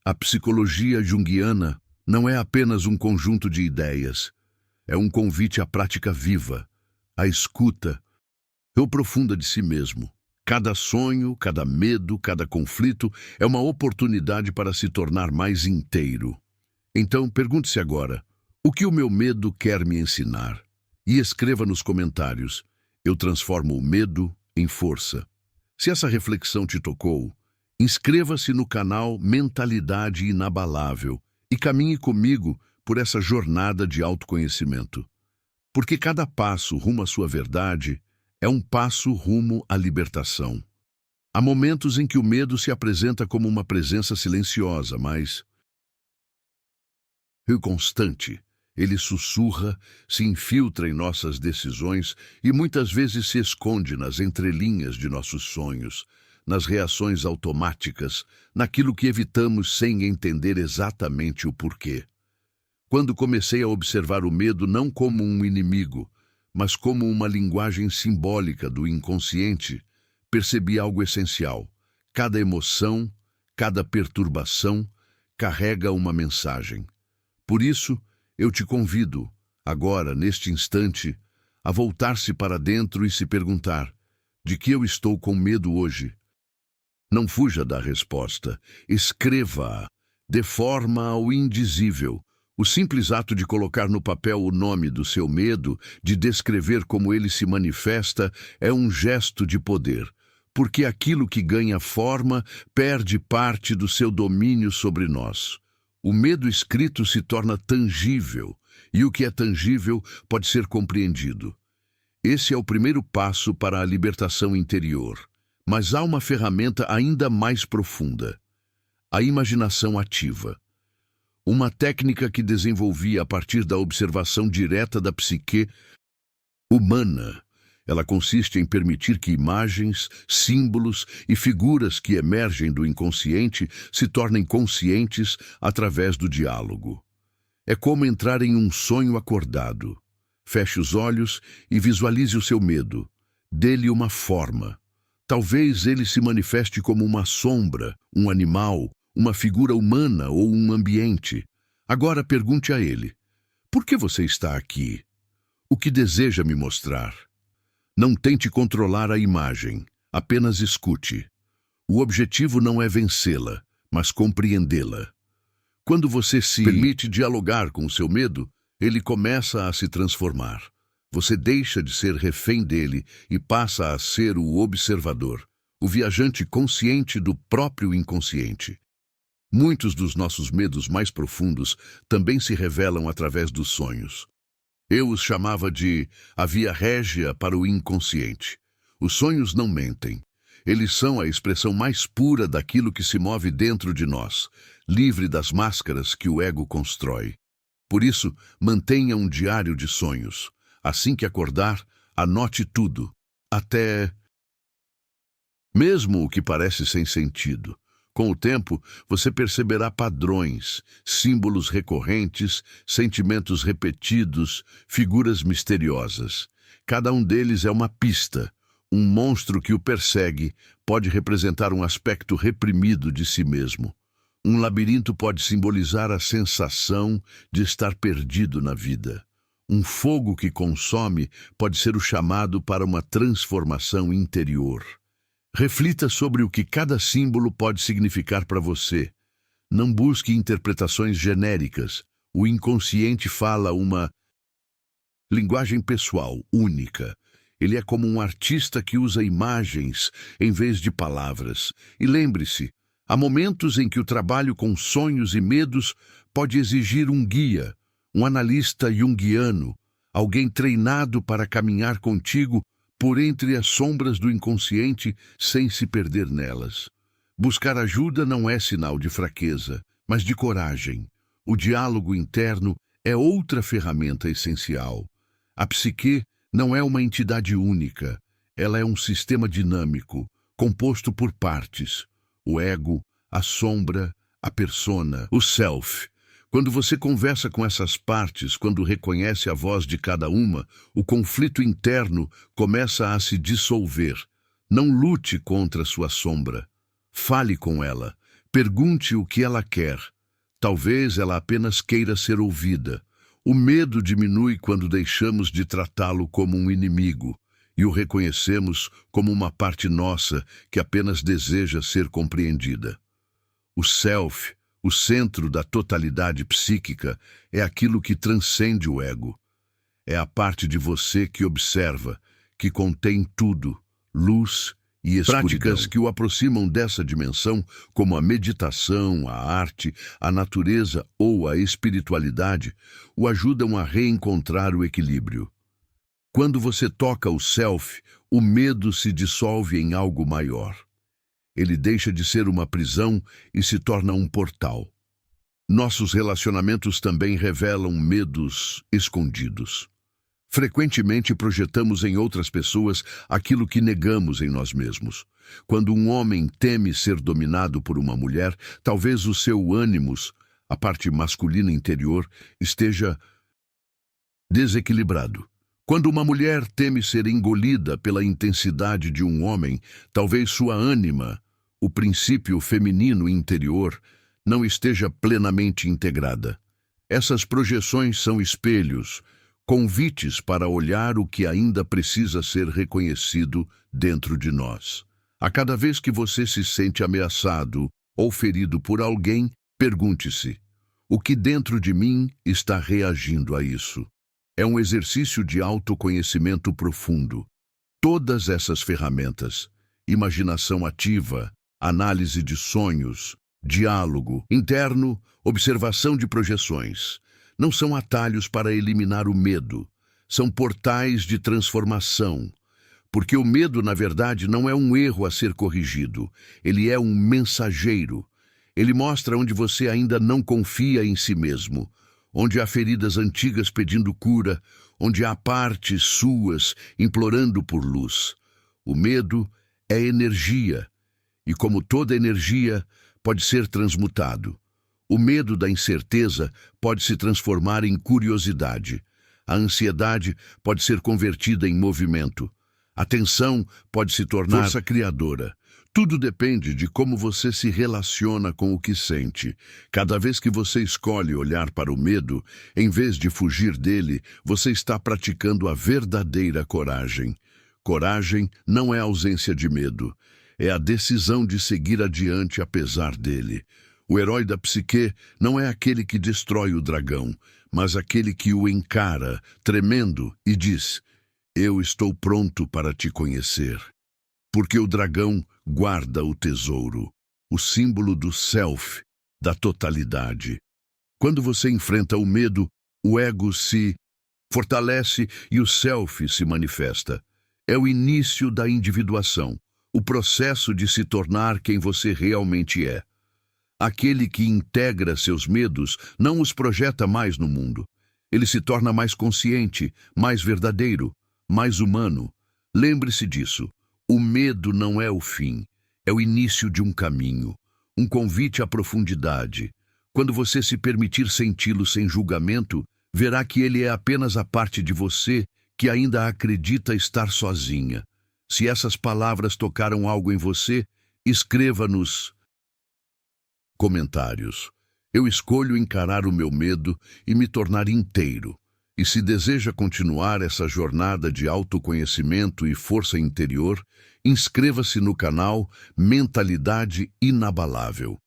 A psicologia junguiana não é apenas um conjunto de ideias. É um convite à prática viva, à escuta profunda de si mesmo. Cada sonho, cada medo, cada conflito é uma oportunidade para se tornar mais inteiro. Então, pergunte-se agora: o que o meu medo quer me ensinar? E escreva nos comentários: eu transformo o medo em força. Se essa reflexão te tocou, inscreva-se no canal Mentalidade Inabalável e caminhe comigo por essa jornada de autoconhecimento. Porque cada passo rumo à sua verdade é um passo rumo à libertação. Há momentos em que o medo se apresenta como uma presença silenciosa, mas constante. Ele sussurra, se infiltra em nossas decisões e muitas vezes se esconde nas entrelinhas de nossos sonhos, nas reações automáticas, naquilo que evitamos sem entender exatamente o porquê. Quando comecei a observar o medo não como um inimigo, mas como uma linguagem simbólica do inconsciente, percebi algo essencial. Cada emoção, cada perturbação carrega uma mensagem. Por isso, eu te convido, agora, neste instante, a voltar-se para dentro e se perguntar: de que eu estou com medo hoje? Não fuja da resposta, escreva-a, de forma ao indizível. O simples ato de colocar no papel o nome do seu medo, de descrever como ele se manifesta, é um gesto de poder, porque aquilo que ganha forma perde parte do seu domínio sobre nós. O medo escrito se torna tangível, e o que é tangível pode ser compreendido. Esse é o primeiro passo para a libertação interior. Mas há uma ferramenta ainda mais profunda: a imaginação ativa. Uma técnica que desenvolvi a partir da observação direta da psique humana. Ela consiste em permitir que imagens, símbolos e figuras que emergem do inconsciente se tornem conscientes através do diálogo. É como entrar em um sonho acordado. Feche os olhos e visualize o seu medo. Dê-lhe uma forma. Talvez ele se manifeste como uma sombra, um animal, uma figura humana ou um ambiente. Agora pergunte a ele: por que você está aqui? O que deseja me mostrar? Não tente controlar a imagem, apenas escute. O objetivo não é vencê-la, mas compreendê-la. Quando você se permite dialogar com o seu medo, ele começa a se transformar. Você deixa de ser refém dele e passa a ser o observador, o viajante consciente do próprio inconsciente. Muitos dos nossos medos mais profundos também se revelam através dos sonhos. Eu os chamava de a via régia para o inconsciente. Os sonhos não mentem. Eles são a expressão mais pura daquilo que se move dentro de nós, livre das máscaras que o ego constrói. Por isso, mantenha um diário de sonhos. Assim que acordar, anote tudo, até mesmo o que parece sem sentido. Com o tempo, você perceberá padrões, símbolos recorrentes, sentimentos repetidos, figuras misteriosas. Cada um deles é uma pista. Um monstro que o persegue pode representar um aspecto reprimido de si mesmo. Um labirinto pode simbolizar a sensação de estar perdido na vida. Um fogo que consome pode ser o chamado para uma transformação interior. Reflita sobre o que cada símbolo pode significar para você. Não busque interpretações genéricas. O inconsciente fala uma linguagem pessoal, única. Ele é como um artista que usa imagens em vez de palavras. E lembre-se, há momentos em que o trabalho com sonhos e medos pode exigir um guia, um analista junguiano, alguém treinado para caminhar contigo por entre as sombras do inconsciente sem se perder nelas. Buscar ajuda não é sinal de fraqueza, mas de coragem. O diálogo interno é outra ferramenta essencial. A psique não é uma entidade única, ela é um sistema dinâmico, composto por partes: o ego, a sombra, a persona, o self. Quando você conversa com essas partes, quando reconhece a voz de cada uma, o conflito interno começa a se dissolver. Não lute contra sua sombra. Fale com ela. Pergunte o que ela quer. Talvez ela apenas queira ser ouvida. O medo diminui quando deixamos de tratá-lo como um inimigo e o reconhecemos como uma parte nossa que apenas deseja ser compreendida. O self, o centro da totalidade psíquica, é aquilo que transcende o ego. É a parte de você que observa, que contém tudo, luz e escuridão. Práticas que o aproximam dessa dimensão, como a meditação, a arte, a natureza ou a espiritualidade, o ajudam a reencontrar o equilíbrio. Quando você toca o self, o medo se dissolve em algo maior. Ele deixa de ser uma prisão e se torna um portal. Nossos relacionamentos também revelam medos escondidos. Frequentemente projetamos em outras pessoas aquilo que negamos em nós mesmos. Quando um homem teme ser dominado por uma mulher, talvez o seu ânimos, a parte masculina interior, esteja desequilibrado. Quando uma mulher teme ser engolida pela intensidade de um homem, talvez sua ânima, o princípio feminino interior não esteja plenamente integrada. Essas projeções são espelhos, convites para olhar o que ainda precisa ser reconhecido dentro de nós. A cada vez que você se sente ameaçado ou ferido por alguém, pergunte-se: o que dentro de mim está reagindo a isso? É um exercício de autoconhecimento profundo. Todas essas ferramentas, imaginação ativa, análise de sonhos, diálogo interno, observação de projeções, não são atalhos para eliminar o medo, são portais de transformação. Porque o medo, na verdade, não é um erro a ser corrigido, ele é um mensageiro. Ele mostra onde você ainda não confia em si mesmo, onde há feridas antigas pedindo cura, onde há partes suas implorando por luz. O medo é energia, e como toda energia, pode ser transmutado. O medo da incerteza pode se transformar em curiosidade. A ansiedade pode ser convertida em movimento. A tensão pode se tornar força criadora. Tudo depende de como você se relaciona com o que sente. Cada vez que você escolhe olhar para o medo, em vez de fugir dele, você está praticando a verdadeira coragem. Coragem não é ausência de medo, é a decisão de seguir adiante apesar dele. O herói da psique não é aquele que destrói o dragão, mas aquele que o encara, tremendo, e diz: eu estou pronto para te conhecer. Porque o dragão guarda o tesouro, o símbolo do self, da totalidade. Quando você enfrenta o medo, o ego se fortalece e o self se manifesta. É o início da individuação, o processo de se tornar quem você realmente é. Aquele que integra seus medos não os projeta mais no mundo. Ele se torna mais consciente, mais verdadeiro, mais humano. Lembre-se disso. O medo não é o fim, é o início de um caminho, um convite à profundidade. Quando você se permitir senti-lo sem julgamento, verá que ele é apenas a parte de você que ainda acredita estar sozinha. Se essas palavras tocaram algo em você, escreva nos comentários. Eu escolho encarar o meu medo e me tornar inteiro. E se deseja continuar essa jornada de autoconhecimento e força interior, inscreva-se no canal Mentalidade Inabalável.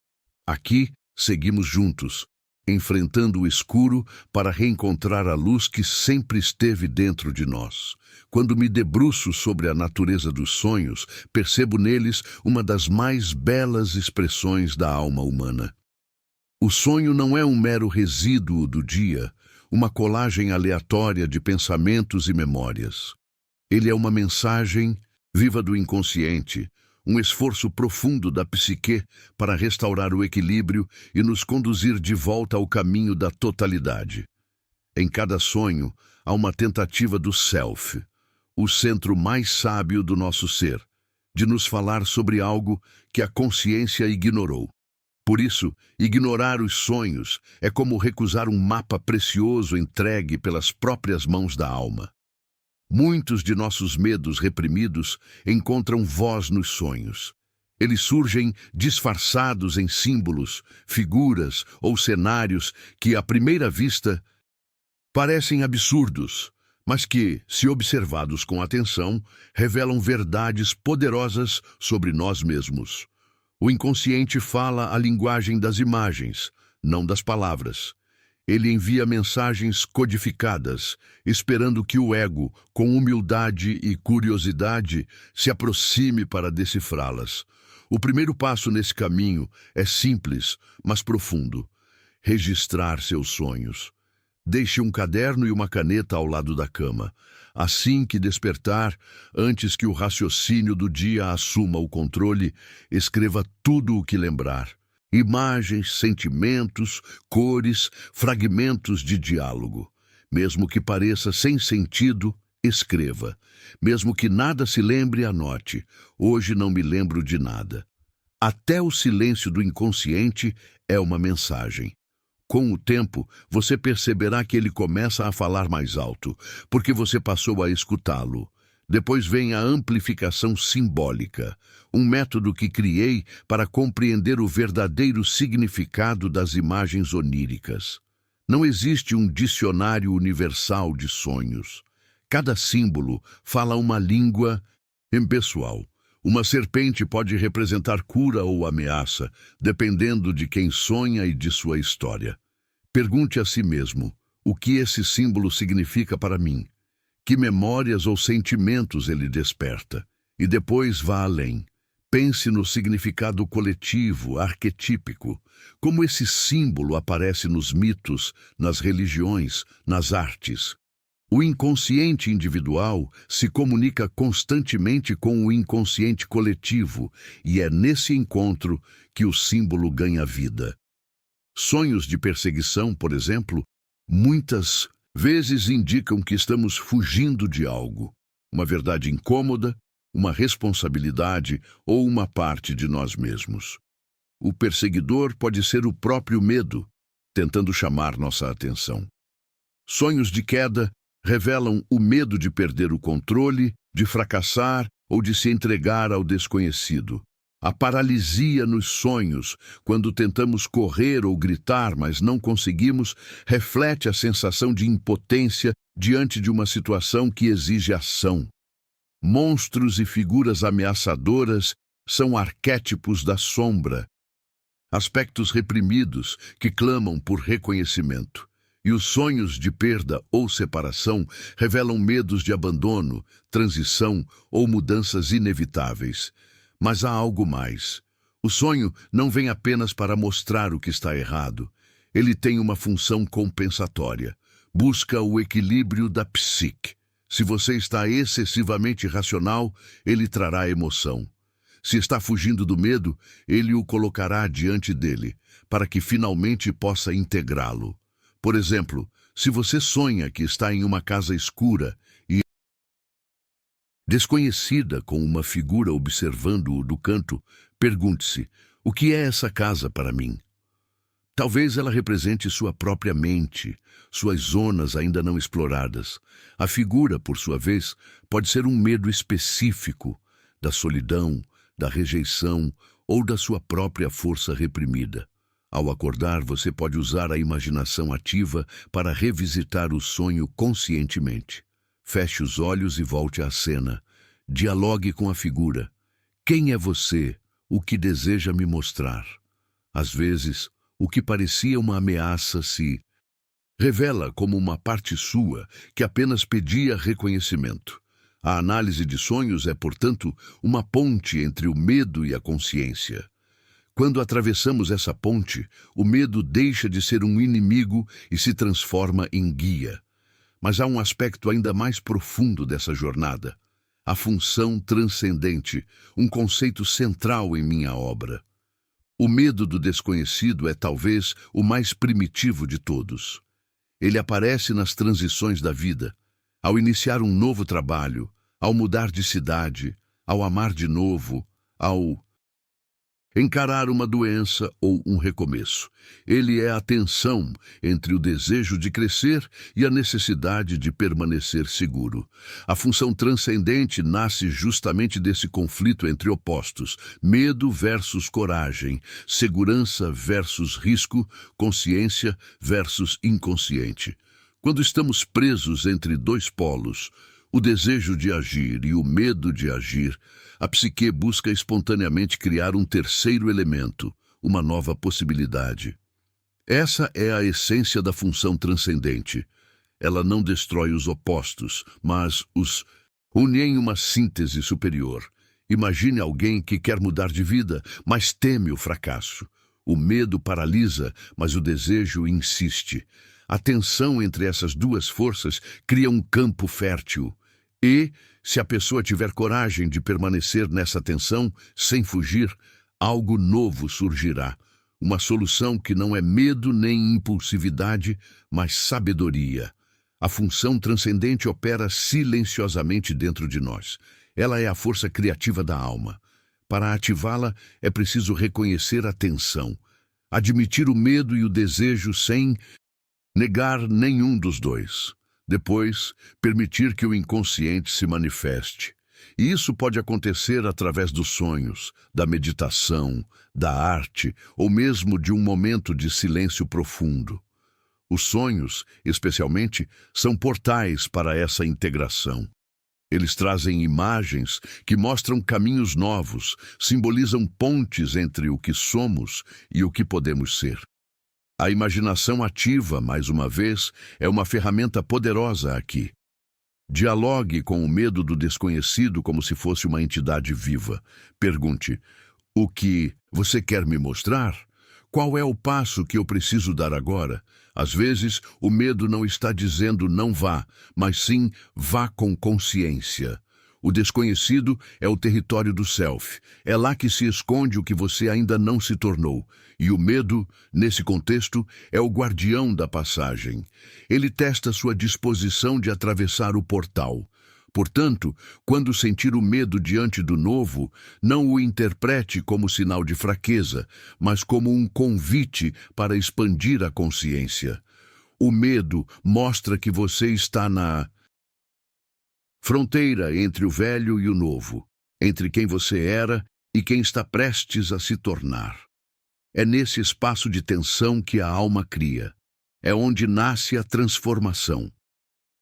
Aqui, seguimos juntos, enfrentando o escuro para reencontrar a luz que sempre esteve dentro de nós. Quando me debruço sobre a natureza dos sonhos, percebo neles uma das mais belas expressões da alma humana. O sonho não é um mero resíduo do dia, uma colagem aleatória de pensamentos e memórias. Ele é uma mensagem viva do inconsciente, um esforço profundo da psique para restaurar o equilíbrio e nos conduzir de volta ao caminho da totalidade. Em cada sonho, há uma tentativa do self, o centro mais sábio do nosso ser, de nos falar sobre algo que a consciência ignorou. Por isso, ignorar os sonhos é como recusar um mapa precioso entregue pelas próprias mãos da alma. Muitos de nossos medos reprimidos encontram voz nos sonhos. Eles surgem disfarçados em símbolos, figuras ou cenários que, à primeira vista, parecem absurdos, mas que, se observados com atenção, revelam verdades poderosas sobre nós mesmos. O inconsciente fala a linguagem das imagens, não das palavras. Ele envia mensagens codificadas, esperando que o ego, com humildade e curiosidade, se aproxime para decifrá-las. O primeiro passo nesse caminho é simples, mas profundo: registrar seus sonhos. Deixe um caderno e uma caneta ao lado da cama. Assim que despertar, antes que o raciocínio do dia assuma o controle, escreva tudo o que lembrar. Imagens, sentimentos, cores, fragmentos de diálogo. Mesmo que pareça sem sentido, escreva. Mesmo que nada se lembre, anote. Hoje não me lembro de nada. Até o silêncio do inconsciente é uma mensagem. Com o tempo, você perceberá que ele começa a falar mais alto, porque você passou a escutá-lo. Depois vem a amplificação simbólica, um método que criei para compreender o verdadeiro significado das imagens oníricas. Não existe um dicionário universal de sonhos. Cada símbolo fala uma língua impessoal. Uma serpente pode representar cura ou ameaça, dependendo de quem sonha e de sua história. Pergunte a si mesmo, o que esse símbolo significa para mim? Que memórias ou sentimentos ele desperta? E depois vá além. Pense no significado coletivo, arquetípico, como esse símbolo aparece nos mitos, nas religiões, nas artes. O inconsciente individual se comunica constantemente com o inconsciente coletivo, e é nesse encontro que o símbolo ganha vida. Sonhos de perseguição, por exemplo, muitas vezes indicam que estamos fugindo de algo, uma verdade incômoda, uma responsabilidade ou uma parte de nós mesmos. O perseguidor pode ser o próprio medo, tentando chamar nossa atenção. Sonhos de queda revelam o medo de perder o controle, de fracassar ou de se entregar ao desconhecido. A paralisia nos sonhos, quando tentamos correr ou gritar, mas não conseguimos, reflete a sensação de impotência diante de uma situação que exige ação. Monstros e figuras ameaçadoras são arquétipos da sombra, aspectos reprimidos que clamam por reconhecimento. E os sonhos de perda ou separação revelam medos de abandono, transição ou mudanças inevitáveis. Mas há algo mais. O sonho não vem apenas para mostrar o que está errado. Ele tem uma função compensatória. Busca o equilíbrio da psique. Se você está excessivamente racional, ele trará emoção. Se está fugindo do medo, ele o colocará diante dele, para que finalmente possa integrá-lo. Por exemplo, se você sonha que está em uma casa escura e desconhecida com uma figura observando-o do canto, pergunte-se, o que é essa casa para mim? Talvez ela represente sua própria mente, suas zonas ainda não exploradas. A figura, por sua vez, pode ser um medo específico da solidão, da rejeição ou da sua própria força reprimida. Ao acordar, você pode usar a imaginação ativa para revisitar o sonho conscientemente. Feche os olhos e volte à cena. Dialogue com a figura. Quem é você? O que deseja me mostrar? Às vezes, o que parecia uma ameaça se revela como uma parte sua que apenas pedia reconhecimento. A análise de sonhos é, portanto, uma ponte entre o medo e a consciência. Quando atravessamos essa ponte, o medo deixa de ser um inimigo e se transforma em guia. Mas há um aspecto ainda mais profundo dessa jornada: a função transcendente, um conceito central em minha obra. O medo do desconhecido é talvez o mais primitivo de todos. Ele aparece nas transições da vida, ao iniciar um novo trabalho, ao mudar de cidade, ao amar de novo, ao encarar uma doença ou um recomeço. Ele é a tensão entre o desejo de crescer e a necessidade de permanecer seguro. A função transcendente nasce justamente desse conflito entre opostos: medo versus coragem, segurança versus risco, consciência versus inconsciente. Quando estamos presos entre dois polos, o desejo de agir e o medo de agir, a psique busca espontaneamente criar um terceiro elemento, uma nova possibilidade. Essa é a essência da função transcendente. Ela não destrói os opostos, mas os une em uma síntese superior. Imagine alguém que quer mudar de vida, mas teme o fracasso. O medo paralisa, mas o desejo insiste. A tensão entre essas duas forças cria um campo fértil. E, se a pessoa tiver coragem de permanecer nessa tensão, sem fugir, algo novo surgirá. Uma solução que não é medo nem impulsividade, mas sabedoria. A função transcendente opera silenciosamente dentro de nós. Ela é a força criativa da alma. Para ativá-la, é preciso reconhecer a tensão, admitir o medo e o desejo sem negar nenhum dos dois. Depois, permitir que o inconsciente se manifeste. E isso pode acontecer através dos sonhos, da meditação, da arte ou mesmo de um momento de silêncio profundo. Os sonhos, especialmente, são portais para essa integração. Eles trazem imagens que mostram caminhos novos, simbolizam pontes entre o que somos e o que podemos ser. A imaginação ativa, mais uma vez, é uma ferramenta poderosa aqui. Dialogue com o medo do desconhecido como se fosse uma entidade viva. Pergunte: o que você quer me mostrar? Qual é o passo que eu preciso dar agora? Às vezes, o medo não está dizendo não vá, mas sim vá com consciência. O desconhecido é o território do self. É lá que se esconde o que você ainda não se tornou. E o medo, nesse contexto, é o guardião da passagem. Ele testa sua disposição de atravessar o portal. Portanto, quando sentir o medo diante do novo, não o interprete como sinal de fraqueza, mas como um convite para expandir a consciência. O medo mostra que você está na fronteira entre o velho e o novo, entre quem você era e quem está prestes a se tornar. É nesse espaço de tensão que a alma cria. É onde nasce a transformação.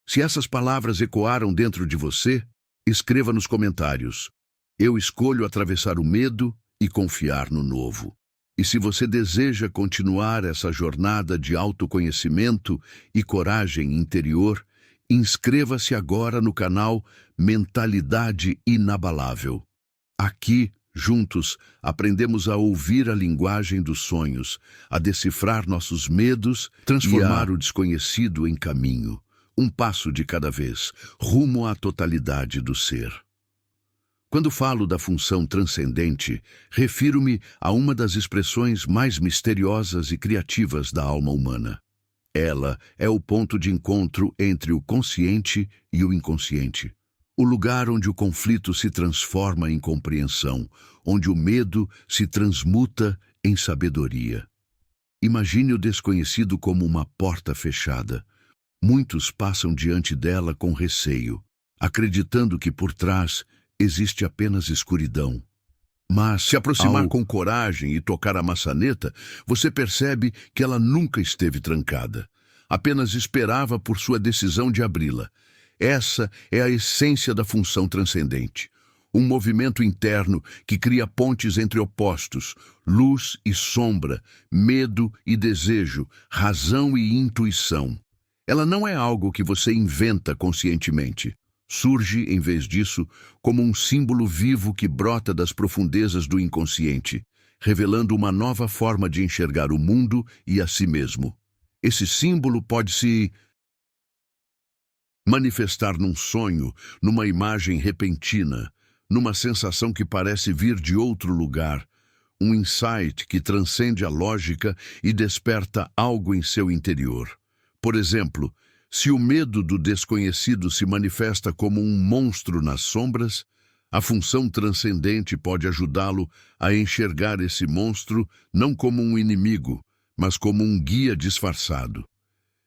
Se essas palavras ecoaram dentro de você, escreva nos comentários: eu escolho atravessar o medo e confiar no novo. E se você deseja continuar essa jornada de autoconhecimento e coragem interior, inscreva-se agora no canal Mentalidade Inabalável. Aqui, juntos, aprendemos a ouvir a linguagem dos sonhos, a decifrar nossos medos, transformar o desconhecido em caminho, um passo de cada vez, rumo à totalidade do ser. Quando falo da função transcendente, refiro-me a uma das expressões mais misteriosas e criativas da alma humana. Ela é o ponto de encontro entre o consciente e o inconsciente. O lugar onde o conflito se transforma em compreensão, onde o medo se transmuta em sabedoria. Imagine o desconhecido como uma porta fechada. Muitos passam diante dela com receio, acreditando que por trás existe apenas escuridão. Mas, se aproximar com coragem e tocar a maçaneta, você percebe que ela nunca esteve trancada. Apenas esperava por sua decisão de abri-la. Essa é a essência da função transcendente. Um movimento interno que cria pontes entre opostos, luz e sombra, medo e desejo, razão e intuição. Ela não é algo que você inventa conscientemente. Surge, em vez disso, como um símbolo vivo que brota das profundezas do inconsciente, revelando uma nova forma de enxergar o mundo e a si mesmo. Esse símbolo pode se manifestar num sonho, numa imagem repentina, numa sensação que parece vir de outro lugar, um insight que transcende a lógica e desperta algo em seu interior. Por exemplo, se o medo do desconhecido se manifesta como um monstro nas sombras, a função transcendente pode ajudá-lo a enxergar esse monstro não como um inimigo, mas como um guia disfarçado.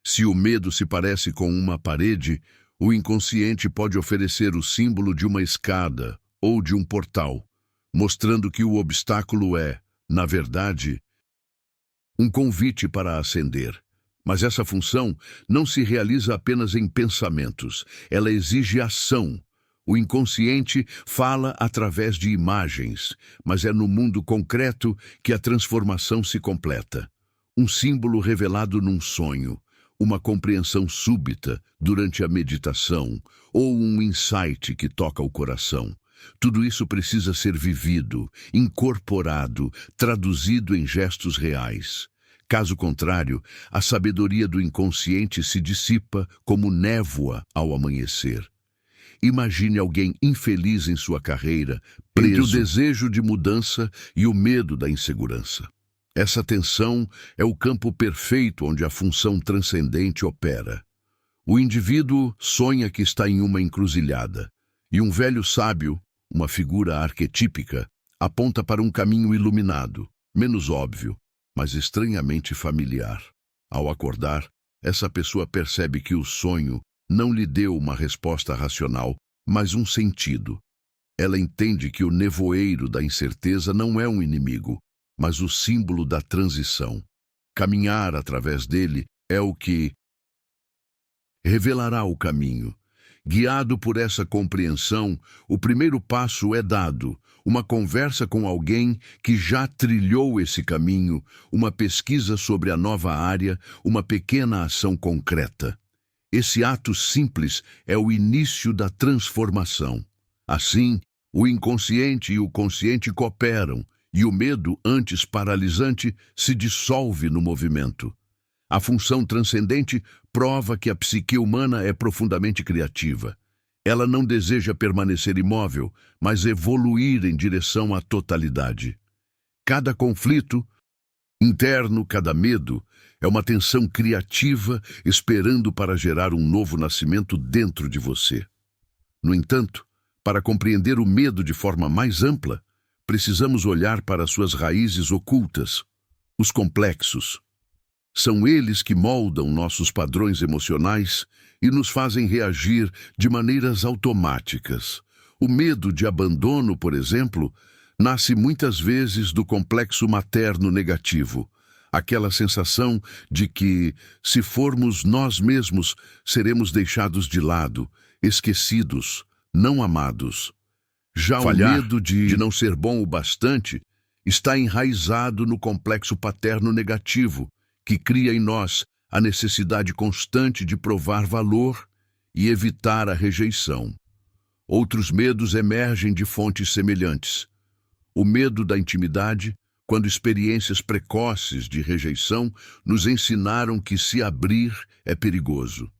Se o medo se parece com uma parede, o inconsciente pode oferecer o símbolo de uma escada ou de um portal, mostrando que o obstáculo é, na verdade, um convite para ascender. Mas essa função não se realiza apenas em pensamentos, ela exige ação. O inconsciente fala através de imagens, mas é no mundo concreto que a transformação se completa. Um símbolo revelado num sonho, uma compreensão súbita durante a meditação ou um insight que toca o coração. Tudo isso precisa ser vivido, incorporado, traduzido em gestos reais. Caso contrário, a sabedoria do inconsciente se dissipa como névoa ao amanhecer. Imagine alguém infeliz em sua carreira, preso entre o desejo de mudança e o medo da insegurança. Essa tensão é o campo perfeito onde a função transcendente opera. O indivíduo sonha que está em uma encruzilhada, e um velho sábio, uma figura arquetípica, aponta para um caminho iluminado, menos óbvio, mas estranhamente familiar. Ao acordar, essa pessoa percebe que o sonho não lhe deu uma resposta racional, mas um sentido. Ela entende que o nevoeiro da incerteza não é um inimigo, mas o símbolo da transição. Caminhar através dele é o que revelará o caminho. Guiado por essa compreensão, o primeiro passo é dado, uma conversa com alguém que já trilhou esse caminho, uma pesquisa sobre a nova área, uma pequena ação concreta. Esse ato simples é o início da transformação. Assim, o inconsciente e o consciente cooperam, e o medo, antes paralisante, se dissolve no movimento. A função transcendente prova que a psique humana é profundamente criativa. Ela não deseja permanecer imóvel, mas evoluir em direção à totalidade. Cada conflito interno, cada medo, é uma tensão criativa esperando para gerar um novo nascimento dentro de você. No entanto, para compreender o medo de forma mais ampla, precisamos olhar para suas raízes ocultas, os complexos. São eles que moldam nossos padrões emocionais e nos fazem reagir de maneiras automáticas. O medo de abandono, por exemplo, nasce muitas vezes do complexo materno negativo, aquela sensação de que, se formos nós mesmos, seremos deixados de lado, esquecidos, não amados. Já Falhar, o medo de não ser bom o bastante está enraizado no complexo paterno negativo, que cria em nós a necessidade constante de provar valor e evitar a rejeição. Outros medos emergem de fontes semelhantes. O medo da intimidade, quando experiências precoces de rejeição nos ensinaram que se abrir é perigoso.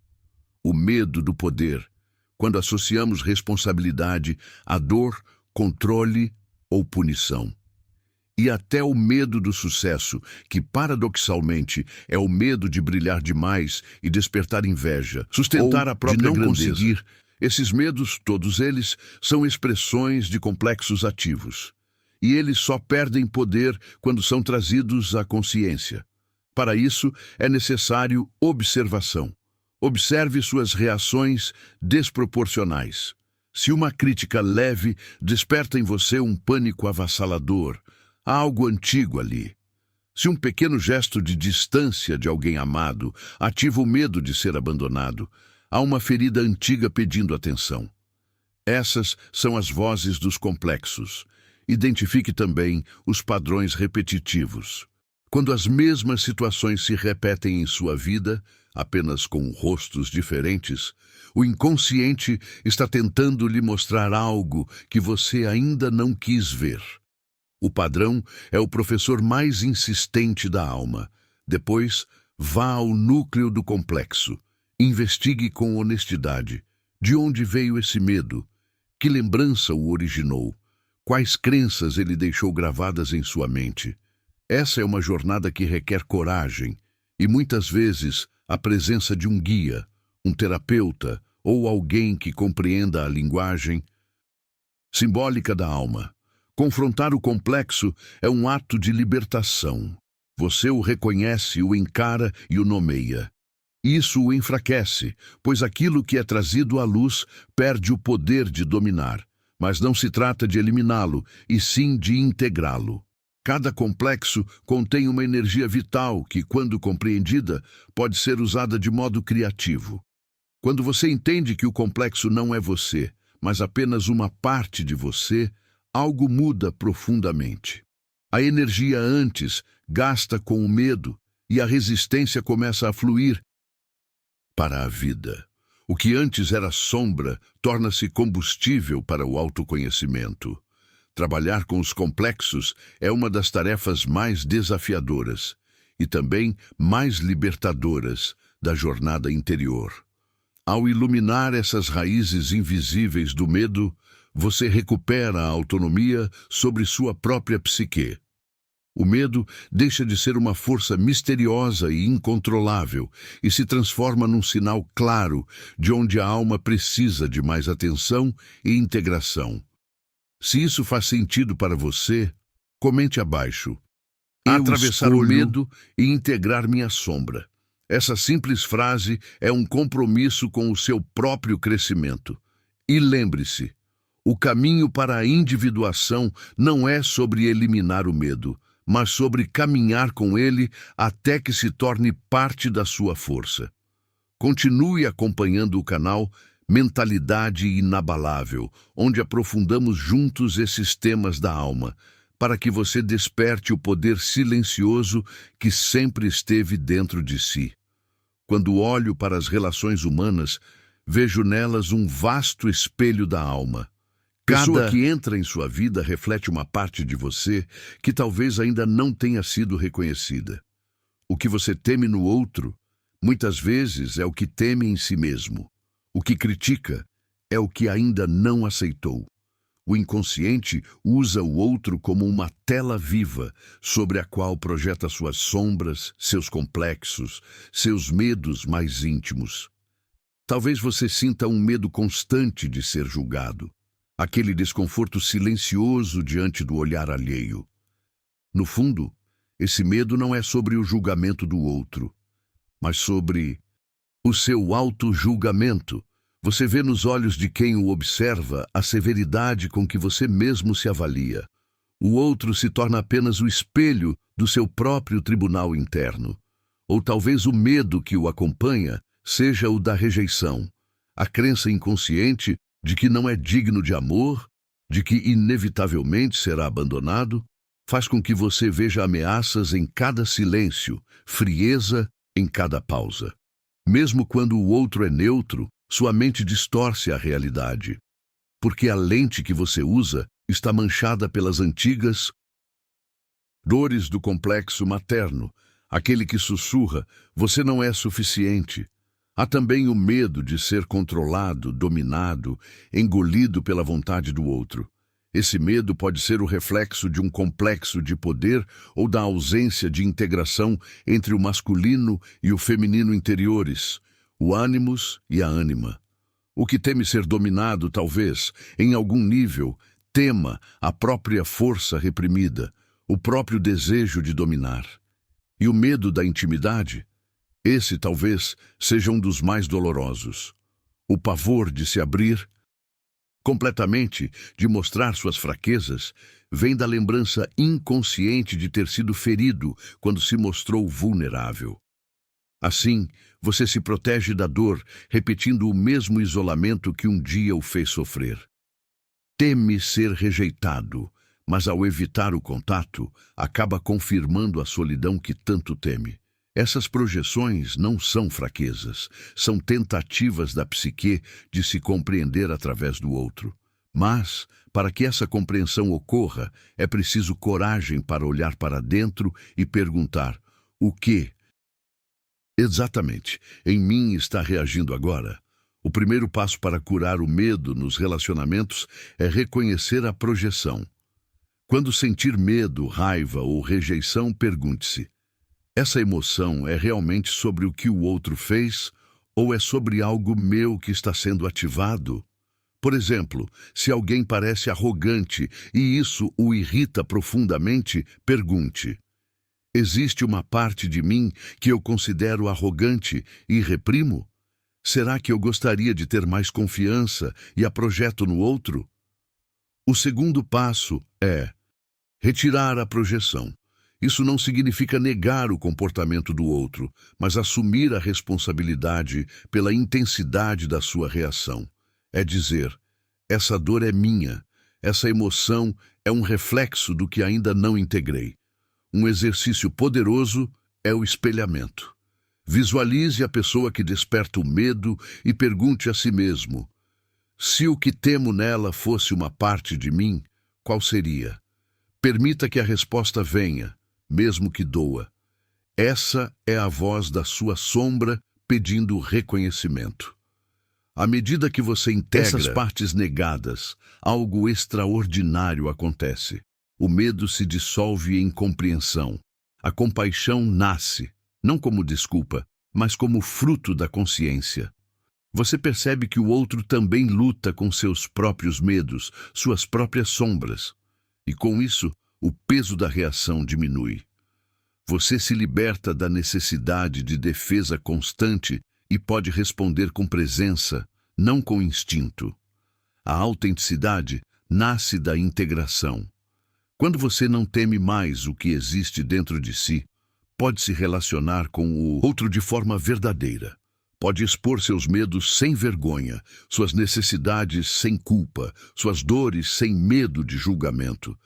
O medo do poder, quando associamos responsabilidade a dor, controle ou punição. E até o medo do sucesso, que paradoxalmente é o medo de brilhar demais e despertar inveja, sustentar ou a própria de não grandeza. conseguir. Esses medos, todos eles, são expressões de complexos ativos. E eles só perdem poder quando são trazidos à consciência. Para isso, é necessário observação. Observe suas reações desproporcionais. Se uma crítica leve desperta em você um pânico avassalador, há algo antigo ali. Se um pequeno gesto de distância de alguém amado ativa o medo de ser abandonado, há uma ferida antiga pedindo atenção. Essas são as vozes dos complexos. Identifique também os padrões repetitivos. Quando as mesmas situações se repetem em sua vida, apenas com rostos diferentes, o inconsciente está tentando lhe mostrar algo que você ainda não quis ver. O padrão é o professor mais insistente da alma. Depois, vá ao núcleo do complexo. Investigue com honestidade. De onde veio esse medo? Que lembrança o originou? Quais crenças ele deixou gravadas em sua mente? Essa é uma jornada que requer coragem e, muitas vezes, a presença de um guia, um terapeuta ou alguém que compreenda a linguagem simbólica da alma. Confrontar o complexo é um ato de libertação. Você o reconhece, o encara e o nomeia. Isso o enfraquece, pois aquilo que é trazido à luz perde o poder de dominar. Mas não se trata de eliminá-lo, e sim de integrá-lo. Cada complexo contém uma energia vital que, quando compreendida, pode ser usada de modo criativo. Quando você entende que o complexo não é você, mas apenas uma parte de você, algo muda profundamente. A energia antes gasta com o medo e a resistência começa a fluir para a vida. O que antes era sombra torna-se combustível para o autoconhecimento. Trabalhar com os complexos é uma das tarefas mais desafiadoras e também mais libertadoras da jornada interior. Ao iluminar essas raízes invisíveis do medo, você recupera a autonomia sobre sua própria psique. O medo deixa de ser uma força misteriosa e incontrolável e se transforma num sinal claro de onde a alma precisa de mais atenção e integração. Se isso faz sentido para você, comente abaixo. Atravessar o medo e integrar minha sombra. Essa simples frase é um compromisso com o seu próprio crescimento. E lembre-se, o caminho para a individuação não é sobre eliminar o medo, mas sobre caminhar com ele até que se torne parte da sua força. Continue acompanhando o canal Mentalidade Inabalável, onde aprofundamos juntos esses temas da alma, para que você desperte o poder silencioso que sempre esteve dentro de si. Quando olho para as relações humanas, vejo nelas um vasto espelho da alma. Cada pessoa que entra em sua vida reflete uma parte de você que talvez ainda não tenha sido reconhecida. O que você teme no outro, muitas vezes é o que teme em si mesmo. O que critica é o que ainda não aceitou. O inconsciente usa o outro como uma tela viva sobre a qual projeta suas sombras, seus complexos, seus medos mais íntimos. Talvez você sinta um medo constante de ser julgado, aquele desconforto silencioso diante do olhar alheio. No fundo, esse medo não é sobre o julgamento do outro, mas sobre o seu auto-julgamento. Você vê nos olhos de quem o observa a severidade com que você mesmo se avalia. O outro se torna apenas o espelho do seu próprio tribunal interno. Ou talvez o medo que o acompanha seja o da rejeição, a crença inconsciente de que não é digno de amor, de que inevitavelmente será abandonado, faz com que você veja ameaças em cada silêncio, frieza em cada pausa. Mesmo quando o outro é neutro, sua mente distorce a realidade, porque a lente que você usa está manchada pelas antigas dores do complexo materno, aquele que sussurra: você não é suficiente. Há também o medo de ser controlado, dominado, engolido pela vontade do outro. Esse medo pode ser o reflexo de um complexo de poder ou da ausência de integração entre o masculino e o feminino interiores, o ânimos e a ânima. O que teme ser dominado, talvez, em algum nível, tema a própria força reprimida, o próprio desejo de dominar. E o medo da intimidade? Esse, talvez, seja um dos mais dolorosos. O pavor de se abrir completamente, de mostrar suas fraquezas, vem da lembrança inconsciente de ter sido ferido quando se mostrou vulnerável. Assim, você se protege da dor, repetindo o mesmo isolamento que um dia o fez sofrer. Teme ser rejeitado, mas ao evitar o contato, acaba confirmando a solidão que tanto teme. Essas projeções não são fraquezas, são tentativas da psique de se compreender através do outro. Mas, para que essa compreensão ocorra, é preciso coragem para olhar para dentro e perguntar: o que exatamente em mim está reagindo agora? O primeiro passo para curar o medo nos relacionamentos é reconhecer a projeção. Quando sentir medo, raiva ou rejeição, pergunte-se: essa emoção é realmente sobre o que o outro fez ou é sobre algo meu que está sendo ativado? Por exemplo, se alguém parece arrogante e isso o irrita profundamente, pergunte: existe uma parte de mim que eu considero arrogante e reprimo? Será que eu gostaria de ter mais confiança e a projeto no outro? O segundo passo é retirar a projeção. Isso não significa negar o comportamento do outro, mas assumir a responsabilidade pela intensidade da sua reação. É dizer: essa dor é minha, essa emoção é um reflexo do que ainda não integrei. Um exercício poderoso é o espelhamento. Visualize a pessoa que desperta o medo e pergunte a si mesmo: se o que temo nela fosse uma parte de mim, qual seria? Permita que a resposta venha, mesmo que doa. Essa é a voz da sua sombra pedindo reconhecimento. À medida que você integra essas partes negadas, algo extraordinário acontece. O medo se dissolve em compreensão. A compaixão nasce, não como desculpa, mas como fruto da consciência. Você percebe que o outro também luta com seus próprios medos, suas próprias sombras. E com isso, o peso da reação diminui. Você se liberta da necessidade de defesa constante e pode responder com presença, não com instinto. A autenticidade nasce da integração. Quando você não teme mais o que existe dentro de si, pode se relacionar com o outro de forma verdadeira. Pode expor seus medos sem vergonha, suas necessidades sem culpa, suas dores sem medo de julgamento.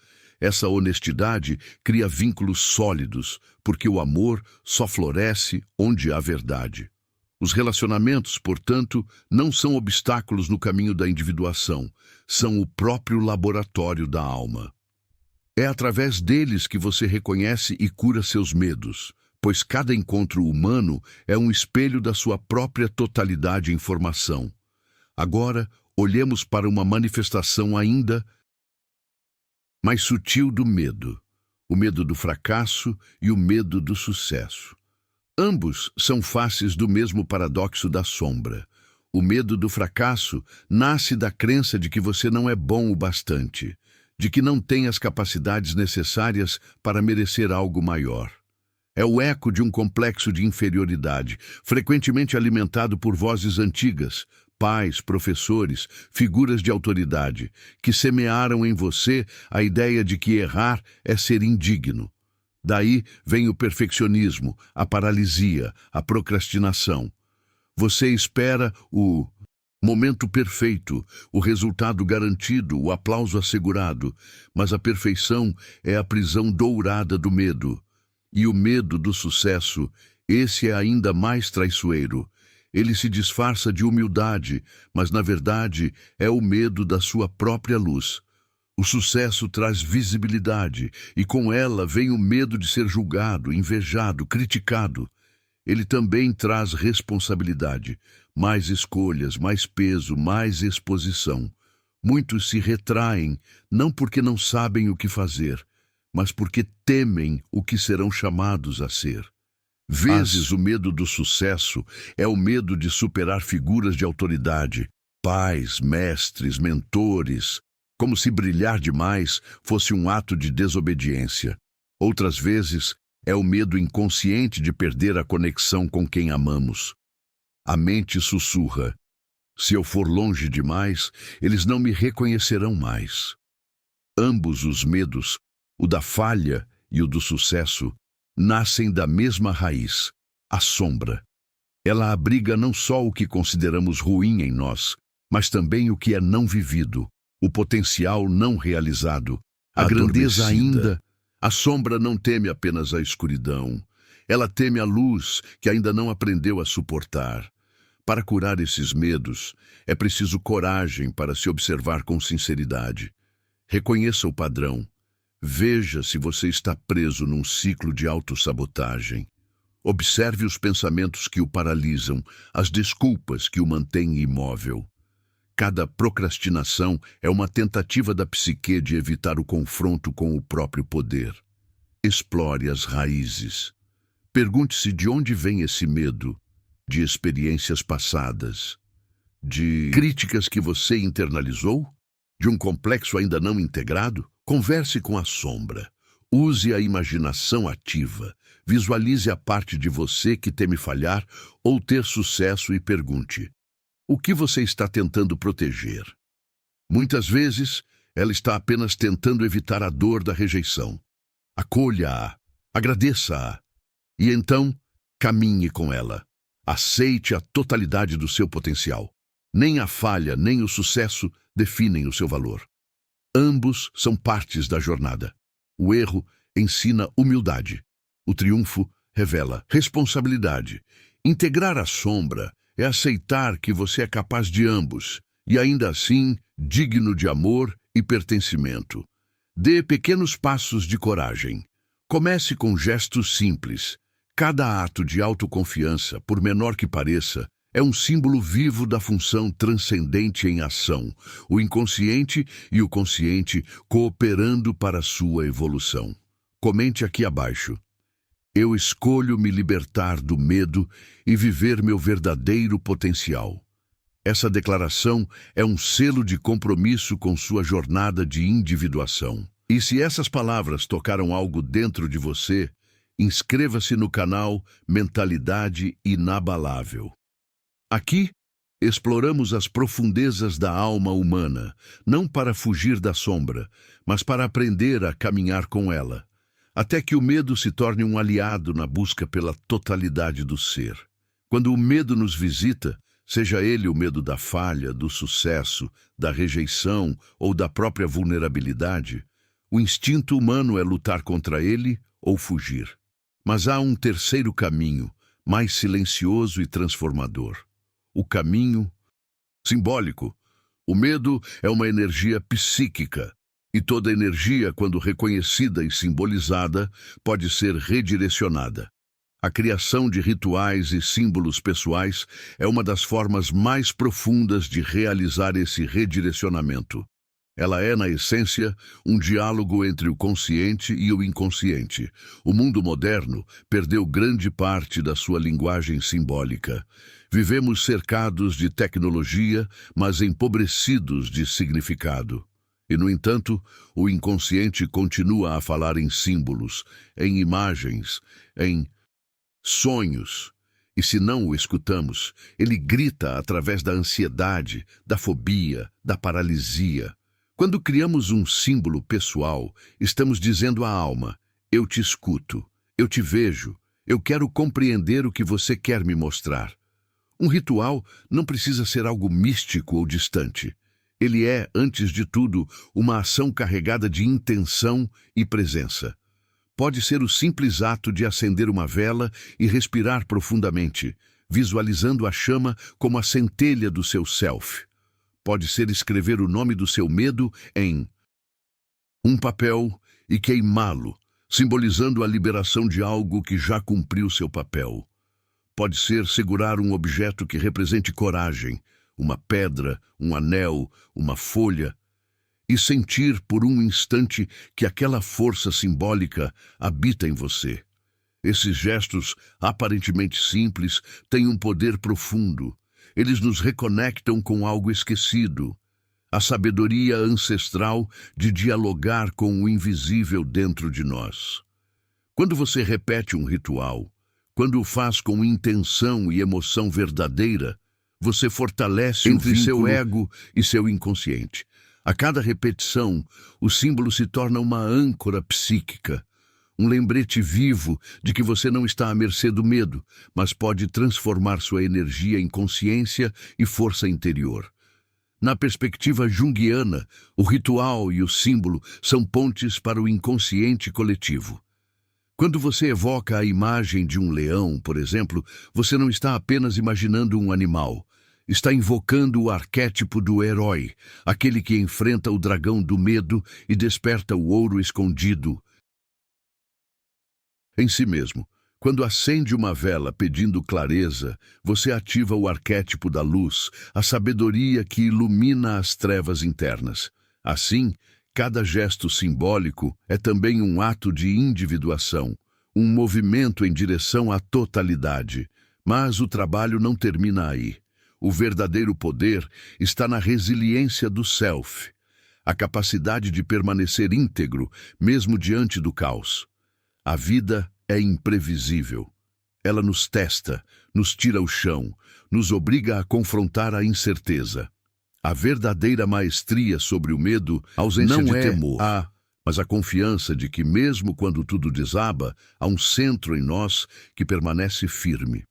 Essa honestidade cria vínculos sólidos, porque o amor só floresce onde há verdade. Os relacionamentos, portanto, não são obstáculos no caminho da individuação, são o próprio laboratório da alma. É através deles que você reconhece e cura seus medos, pois cada encontro humano é um espelho da sua própria totalidade em formação. Agora, olhemos para uma manifestação ainda mais sutil do medo, o medo do fracasso e o medo do sucesso. Ambos são faces do mesmo paradoxo da sombra. O medo do fracasso nasce da crença de que você não é bom o bastante, de que não tem as capacidades necessárias para merecer algo maior. É o eco de um complexo de inferioridade, frequentemente alimentado por vozes antigas, pais, professores, figuras de autoridade, que semearam em você a ideia de que errar é ser indigno. Daí vem o perfeccionismo, a paralisia, a procrastinação. Você espera o momento perfeito, o resultado garantido, o aplauso assegurado, mas a perfeição é a prisão dourada do medo. E o medo do sucesso, esse é ainda mais traiçoeiro. Ele se disfarça de humildade, mas na verdade é o medo da sua própria luz. O sucesso traz visibilidade, e com ela vem o medo de ser julgado, invejado, criticado. Ele também traz responsabilidade, mais escolhas, mais peso, mais exposição. Muitos se retraem, não porque não sabem o que fazer, mas porque temem o que serão chamados a ser. Vezes o medo do sucesso é o medo de superar figuras de autoridade, pais, mestres, mentores, como se brilhar demais fosse um ato de desobediência. Outras vezes é o medo inconsciente de perder a conexão com quem amamos. A mente sussurra: se eu for longe demais, eles não me reconhecerão mais. Ambos os medos, o da falha e o do sucesso, nascem da mesma raiz, a sombra. Ela abriga não só o que consideramos ruim em nós, mas também o que é não vivido, o potencial não realizado, a grandeza ainda. A sombra não teme apenas a escuridão. Ela teme a luz que ainda não aprendeu a suportar. Para curar esses medos, é preciso coragem para se observar com sinceridade. Reconheça o padrão. Veja se você está preso num ciclo de autossabotagem. Observe os pensamentos que o paralisam, as desculpas que o mantêm imóvel. Cada procrastinação é uma tentativa da psique de evitar o confronto com o próprio poder. Explore as raízes. Pergunte-se de onde vem esse medo, de experiências passadas, de críticas que você internalizou, de um complexo ainda não integrado. Converse com a sombra. Use a imaginação ativa. Visualize a parte de você que teme falhar ou ter sucesso e pergunte: o que você está tentando proteger? Muitas vezes, ela está apenas tentando evitar a dor da rejeição. Acolha-a, agradeça-a, e então caminhe com ela. Aceite a totalidade do seu potencial. Nem a falha, nem o sucesso definem o seu valor. Ambos são partes da jornada. O erro ensina humildade. O triunfo revela responsabilidade. Integrar a sombra é aceitar que você é capaz de ambos, e ainda assim, digno de amor e pertencimento. Dê pequenos passos de coragem. Comece com gestos simples. Cada ato de autoconfiança, por menor que pareça, é um símbolo vivo da função transcendente em ação, o inconsciente e o consciente cooperando para sua evolução. Comente aqui abaixo: eu escolho me libertar do medo e viver meu verdadeiro potencial. Essa declaração é um selo de compromisso com sua jornada de individuação. E se essas palavras tocaram algo dentro de você, inscreva-se no canal Mentalidade Inabalável. Aqui, exploramos as profundezas da alma humana, não para fugir da sombra, mas para aprender a caminhar com ela, até que o medo se torne um aliado na busca pela totalidade do ser. Quando o medo nos visita, seja ele o medo da falha, do sucesso, da rejeição ou da própria vulnerabilidade, o instinto humano é lutar contra ele ou fugir. Mas há um terceiro caminho, mais silencioso e transformador. O caminho simbólico. O medo é uma energia psíquica, e toda energia, quando reconhecida e simbolizada, pode ser redirecionada. A criação de rituais e símbolos pessoais é uma das formas mais profundas de realizar esse redirecionamento. Ela é, na essência, um diálogo entre o consciente e o inconsciente. O mundo moderno perdeu grande parte da sua linguagem simbólica. Vivemos cercados de tecnologia, mas empobrecidos de significado. E, no entanto, o inconsciente continua a falar em símbolos, em imagens, em sonhos. E se não o escutamos, ele grita através da ansiedade, da fobia, da paralisia. Quando criamos um símbolo pessoal, estamos dizendo à alma: eu te escuto, eu te vejo, eu quero compreender o que você quer me mostrar. Um ritual não precisa ser algo místico ou distante. Ele é, antes de tudo, uma ação carregada de intenção e presença. Pode ser o simples ato de acender uma vela e respirar profundamente, visualizando a chama como a centelha do seu self. Pode ser escrever o nome do seu medo em um papel e queimá-lo, simbolizando a liberação de algo que já cumpriu seu papel. Pode ser segurar um objeto que represente coragem, uma pedra, um anel, uma folha, e sentir por um instante que aquela força simbólica habita em você. Esses gestos, aparentemente simples, têm um poder profundo. Eles nos reconectam com algo esquecido, a sabedoria ancestral de dialogar com o invisível dentro de nós. Quando você repete um ritual, quando o faz com intenção e emoção verdadeira, você fortalece entre seu ego e seu inconsciente. A cada repetição, o símbolo se torna uma âncora psíquica, um lembrete vivo de que você não está à mercê do medo, mas pode transformar sua energia em consciência e força interior. Na perspectiva junguiana, o ritual e o símbolo são pontes para o inconsciente coletivo. Quando você evoca a imagem de um leão, por exemplo, você não está apenas imaginando um animal. Está invocando o arquétipo do herói, aquele que enfrenta o dragão do medo e desperta o ouro escondido em si mesmo. Quando acende uma vela pedindo clareza, você ativa o arquétipo da luz, a sabedoria que ilumina as trevas internas. Assim, cada gesto simbólico é também um ato de individuação, um movimento em direção à totalidade. Mas o trabalho não termina aí. O verdadeiro poder está na resiliência do self, a capacidade de permanecer íntegro, mesmo diante do caos. A vida é imprevisível. Ela nos testa, nos tira o chão, nos obriga a confrontar a incerteza. A verdadeira maestria sobre o medo, a ausência Não de é temor, mas a confiança de que mesmo quando tudo desaba, há um centro em nós que permanece firme.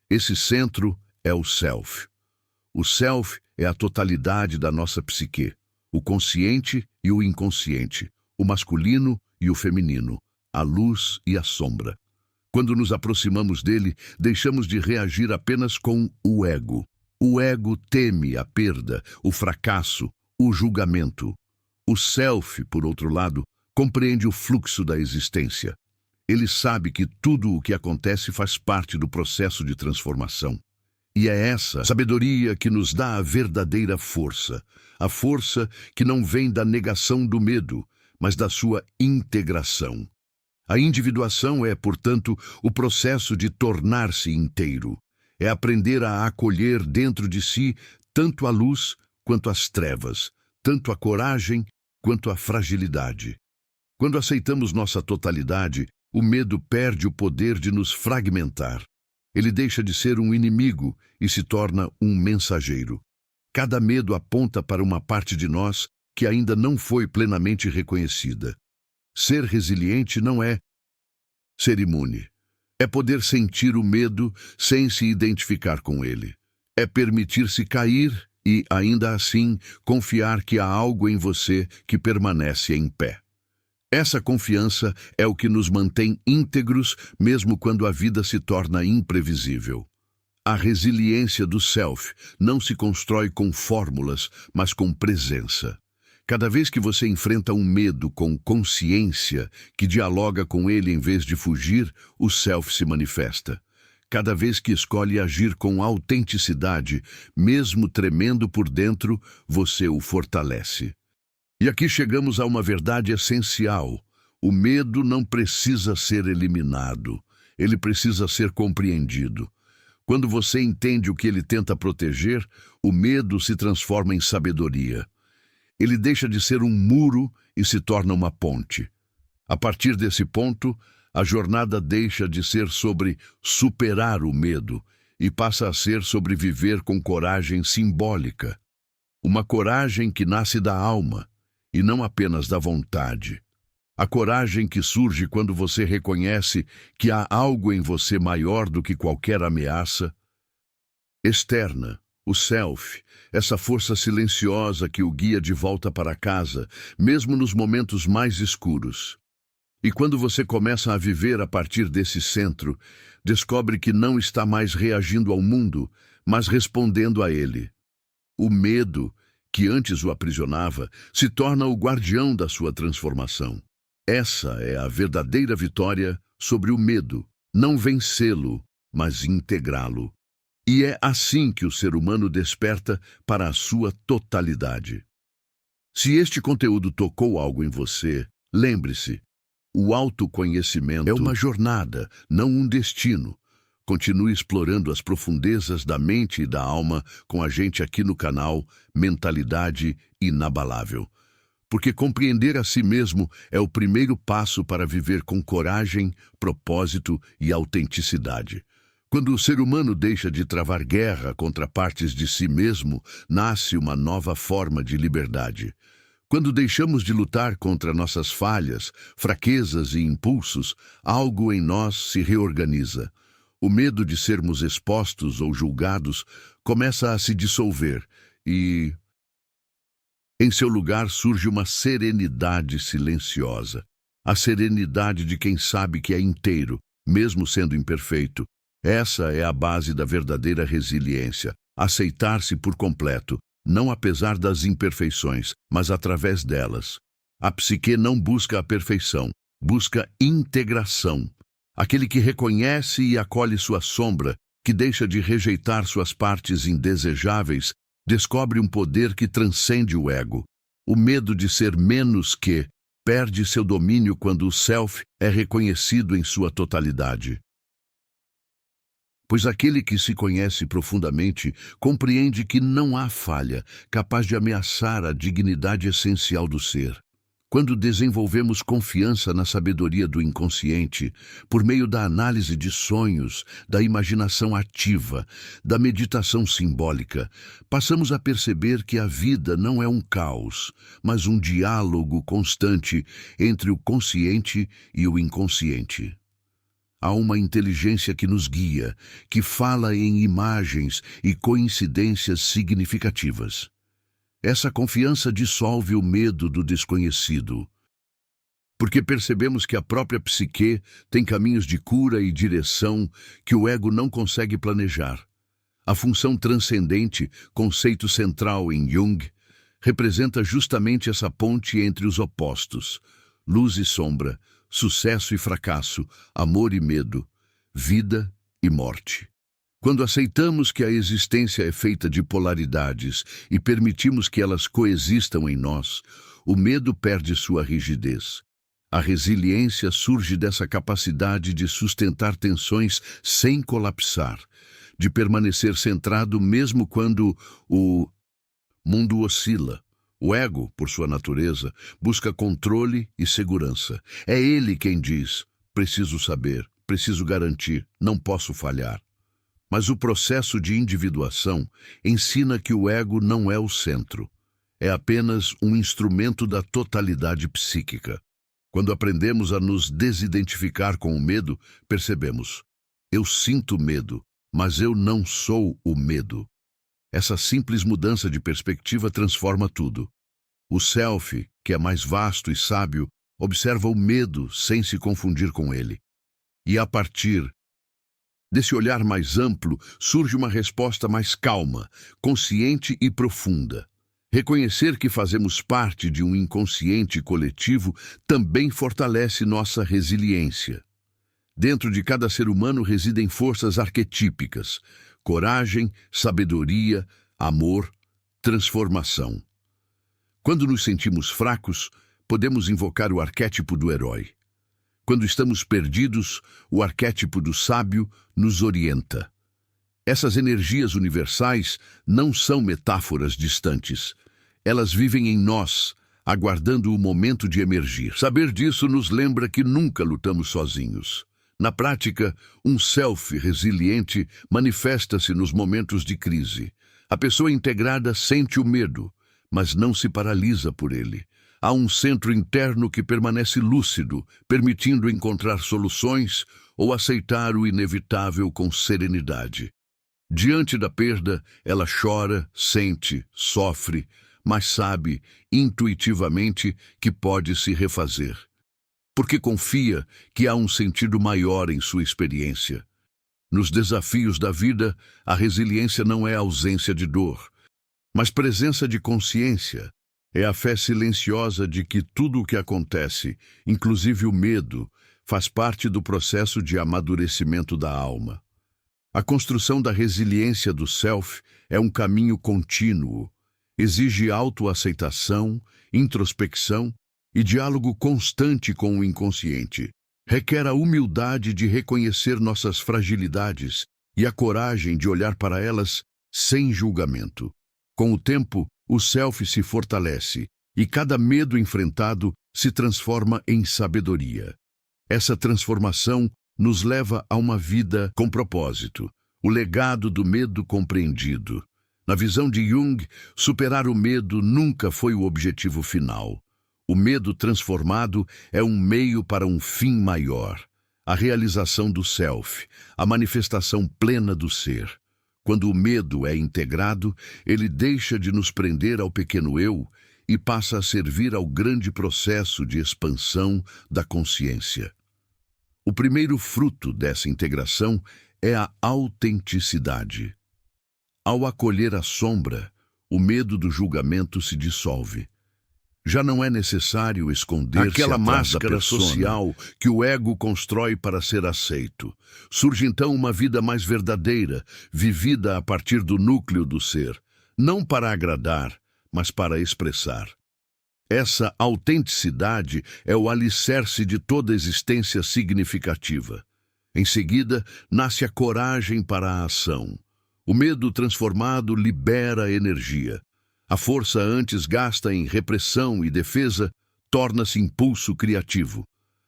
Esse centro é o self. O self é a totalidade da nossa psique, o consciente e o inconsciente, o masculino e o feminino, a luz e a sombra. Quando nos aproximamos dele, deixamos de reagir apenas com o ego. O ego teme a perda, o fracasso, o julgamento. O self, por outro lado, compreende o fluxo da existência. Ele sabe que tudo o que acontece faz parte do processo de transformação. E é essa sabedoria que nos dá a verdadeira força. A força que não vem da negação do medo, mas da sua integração. A individuação é, portanto, o processo de tornar-se inteiro. É aprender a acolher dentro de si tanto a luz quanto as trevas, tanto a coragem quanto a fragilidade. Quando aceitamos nossa totalidade, O medo perde o poder de nos fragmentar. Ele deixa de ser um inimigo e se torna um mensageiro. Cada medo aponta para uma parte de nós que ainda não foi plenamente reconhecida. Ser resiliente não é ser imune. É poder sentir o medo sem se identificar com ele. É permitir-se cair e, ainda assim, confiar que há algo em você que permanece em pé. Essa confiança é o que nos mantém íntegros, mesmo quando a vida se torna imprevisível. A resiliência do self não se constrói com fórmulas, mas com presença. Cada vez que você enfrenta um medo com consciência, que dialoga com ele em vez de fugir, o self se manifesta. Cada vez que escolhe agir com autenticidade, mesmo tremendo por dentro, você o fortalece. E aqui chegamos a uma verdade essencial. O medo não precisa ser eliminado. Ele precisa ser compreendido. Quando você entende o que ele tenta proteger, o medo se transforma em sabedoria. Ele deixa de ser um muro e se torna uma ponte. A partir desse ponto, a jornada deixa de ser sobre superar o medo e passa a ser sobre viver com coragem simbólica. Uma coragem que nasce da alma e não apenas da vontade. A coragem que surge quando você reconhece que há algo em você maior do que qualquer ameaça externa. O self, essa força silenciosa que o guia de volta para casa, mesmo nos momentos mais escuros. E quando você começa a viver a partir desse centro, descobre que não está mais reagindo ao mundo, mas respondendo a ele. O medo, que antes o aprisionava, se torna o guardião da sua transformação. Essa é a verdadeira vitória sobre o medo, não vencê-lo, mas integrá-lo. E é assim que o ser humano desperta para a sua totalidade. Se este conteúdo tocou algo em você, lembre-se, o autoconhecimento é uma jornada, não um destino. Continue explorando as profundezas da mente e da alma com a gente aqui no canal Mentalidade Inabalável. Porque compreender a si mesmo é o primeiro passo para viver com coragem, propósito e autenticidade. Quando o ser humano deixa de travar guerra contra partes de si mesmo, nasce uma nova forma de liberdade. Quando deixamos de lutar contra nossas falhas, fraquezas e impulsos, algo em nós se reorganiza. O medo de sermos expostos ou julgados começa a se dissolver e, em seu lugar, surge uma serenidade silenciosa. A serenidade de quem sabe que é inteiro, mesmo sendo imperfeito. Essa é a base da verdadeira resiliência, aceitar-se por completo, não apesar das imperfeições, mas através delas. A psique não busca a perfeição, busca integração. Aquele que reconhece e acolhe sua sombra, que deixa de rejeitar suas partes indesejáveis, descobre um poder que transcende o ego. O medo de ser menos que perde seu domínio quando o self é reconhecido em sua totalidade. Pois aquele que se conhece profundamente compreende que não há falha capaz de ameaçar a dignidade essencial do ser. Quando desenvolvemos confiança na sabedoria do inconsciente, por meio da análise de sonhos, da imaginação ativa, da meditação simbólica, passamos a perceber que a vida não é um caos, mas um diálogo constante entre o consciente e o inconsciente. Há uma inteligência que nos guia, que fala em imagens e coincidências significativas. Essa confiança dissolve o medo do desconhecido, porque percebemos que a própria psique tem caminhos de cura e direção que o ego não consegue planejar. A função transcendente, conceito central em Jung, representa justamente essa ponte entre os opostos, luz e sombra, sucesso e fracasso, amor e medo, vida e morte. Quando aceitamos que a existência é feita de polaridades e permitimos que elas coexistam em nós, o medo perde sua rigidez. A resiliência surge dessa capacidade de sustentar tensões sem colapsar, de permanecer centrado mesmo quando o mundo oscila. O ego, por sua natureza, busca controle e segurança. É ele quem diz: preciso saber, preciso garantir, não posso falhar. Mas o processo de individuação ensina que o ego não é o centro. É apenas um instrumento da totalidade psíquica. Quando aprendemos a nos desidentificar com o medo, percebemos: eu sinto medo, mas eu não sou o medo. Essa simples mudança de perspectiva transforma tudo. O self, que é mais vasto e sábio, observa o medo sem se confundir com ele. E a partir desse olhar mais amplo, surge uma resposta mais calma, consciente e profunda. Reconhecer que fazemos parte de um inconsciente coletivo também fortalece nossa resiliência. Dentro de cada ser humano residem forças arquetípicas: coragem, sabedoria, amor, transformação. Quando nos sentimos fracos, podemos invocar o arquétipo do herói. Quando estamos perdidos, o arquétipo do sábio nos orienta. Essas energias universais não são metáforas distantes. Elas vivem em nós, aguardando o momento de emergir. Saber disso nos lembra que nunca lutamos sozinhos. Na prática, um self resiliente manifesta-se nos momentos de crise. A pessoa integrada sente o medo, mas não se paralisa por ele. Há um centro interno que permanece lúcido, permitindo encontrar soluções ou aceitar o inevitável com serenidade. Diante da perda, ela chora, sente, sofre, mas sabe, intuitivamente, que pode se refazer. Porque confia que há um sentido maior em sua experiência. Nos desafios da vida, a resiliência não é ausência de dor, mas presença de consciência. É a fé silenciosa de que tudo o que acontece, inclusive o medo, faz parte do processo de amadurecimento da alma. A construção da resiliência do self é um caminho contínuo. Exige autoaceitação, introspecção e diálogo constante com o inconsciente. Requer a humildade de reconhecer nossas fragilidades e a coragem de olhar para elas sem julgamento. Com o tempo, o self se fortalece e cada medo enfrentado se transforma em sabedoria. Essa transformação nos leva a uma vida com propósito, o legado do medo compreendido. Na visão de Jung, superar o medo nunca foi o objetivo final. O medo transformado é um meio para um fim maior, a realização do self, a manifestação plena do ser. Quando o medo é integrado, ele deixa de nos prender ao pequeno eu e passa a servir ao grande processo de expansão da consciência. O primeiro fruto dessa integração é a autenticidade. Ao acolher a sombra, o medo do julgamento se dissolve. Já não é necessário esconder-se Aquela atrás da máscara persona social que o ego constrói para ser aceito. Surge então uma vida mais verdadeira, vivida a partir do núcleo do ser, não para agradar, mas para expressar. Essa autenticidade é o alicerce de toda existência significativa. Em seguida, nasce a coragem para a ação. O medo transformado libera energia. A força antes gasta em repressão e defesa torna-se impulso criativo.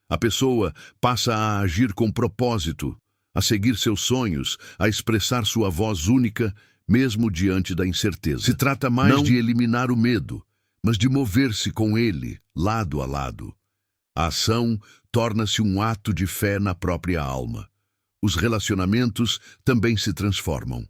A pessoa passa a agir com propósito, a seguir seus sonhos, a expressar sua voz única, mesmo diante da incerteza. Se trata mais de eliminar o medo, mas de mover-se com ele, lado a lado. A ação torna-se um ato de fé na própria alma. Os relacionamentos também se transformam.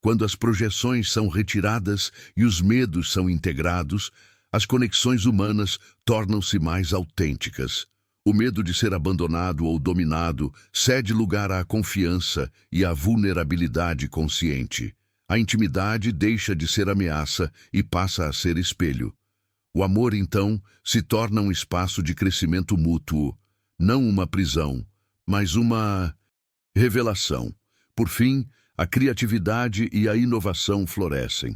Quando as projeções são retiradas e os medos são integrados, as conexões humanas tornam-se mais autênticas. O medo de ser abandonado ou dominado cede lugar à confiança e à vulnerabilidade consciente. A intimidade deixa de ser ameaça e passa a ser espelho. O amor, então, se torna um espaço de crescimento mútuo, não uma prisão, mas uma revelação. Por fim, a criatividade e a inovação florescem.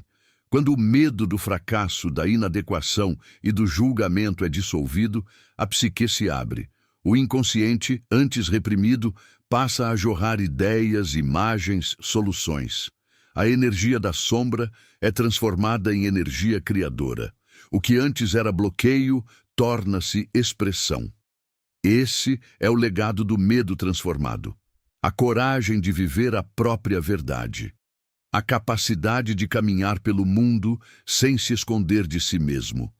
Quando o medo do fracasso, da inadequação e do julgamento é dissolvido, a psique se abre. O inconsciente, antes reprimido, passa a jorrar ideias, imagens, soluções. A energia da sombra é transformada em energia criadora. O que antes era bloqueio torna-se expressão. Esse é o legado do medo transformado. A coragem de viver a própria verdade. A capacidade de caminhar pelo mundo sem se esconder de si mesmo.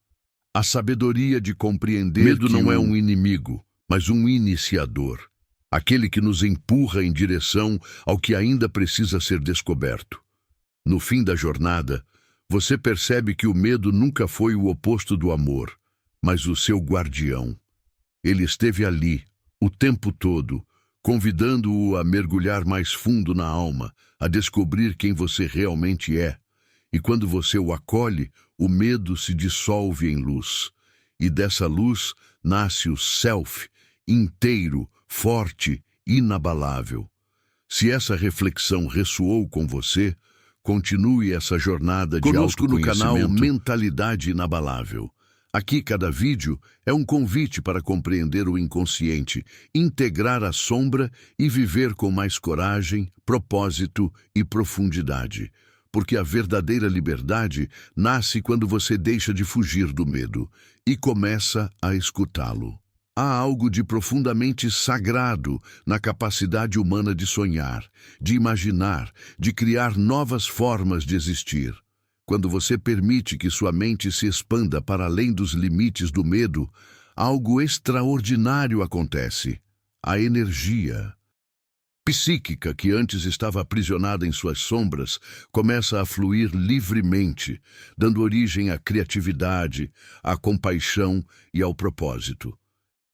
A sabedoria de compreender Medo que não é um inimigo, mas um iniciador. Aquele que nos empurra em direção ao que ainda precisa ser descoberto. No fim da jornada, você percebe que o medo nunca foi o oposto do amor, mas o seu guardião. Ele esteve ali, o tempo todo, convidando-o a mergulhar mais fundo na alma, a descobrir quem você realmente é. E quando você o acolhe, o medo se dissolve em luz. E dessa luz nasce o self, inteiro, forte, inabalável. Se essa reflexão ressoou com você, continue essa jornada de Conosco no autoconhecimento. canal Mentalidade Inabalável. Aqui cada vídeo é um convite para compreender o inconsciente, integrar a sombra e viver com mais coragem, propósito e profundidade. Porque a verdadeira liberdade nasce quando você deixa de fugir do medo e começa a escutá-lo. Há algo de profundamente sagrado na capacidade humana de sonhar, de imaginar, de criar novas formas de existir. Quando você permite que sua mente se expanda para além dos limites do medo, algo extraordinário acontece. A energia psíquica que antes estava aprisionada em suas sombras começa a fluir livremente, dando origem à criatividade, à compaixão e ao propósito.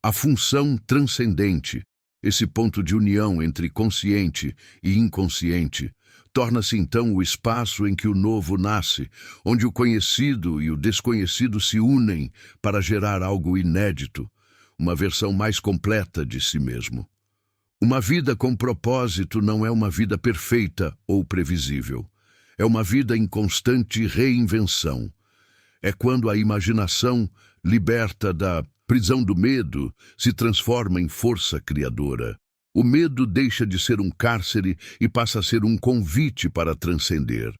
A função transcendente, esse ponto de união entre consciente e inconsciente, torna-se então o espaço em que o novo nasce, onde o conhecido e o desconhecido se unem para gerar algo inédito, uma versão mais completa de si mesmo. Uma vida com propósito não é uma vida perfeita ou previsível. É uma vida em constante reinvenção. É quando a imaginação, liberta da prisão do medo, se transforma em força criadora. O medo deixa de ser um cárcere e passa a ser um convite para transcender.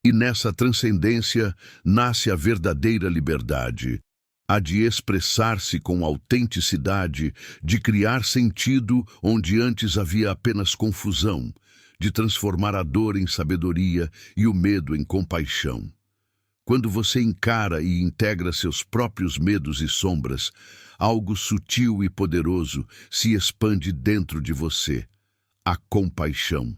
E nessa transcendência nasce a verdadeira liberdade, a de expressar-se com autenticidade, de criar sentido onde antes havia apenas confusão, de transformar a dor em sabedoria e o medo em compaixão. Quando você encara e integra seus próprios medos e sombras, algo sutil e poderoso se expande dentro de você, a compaixão.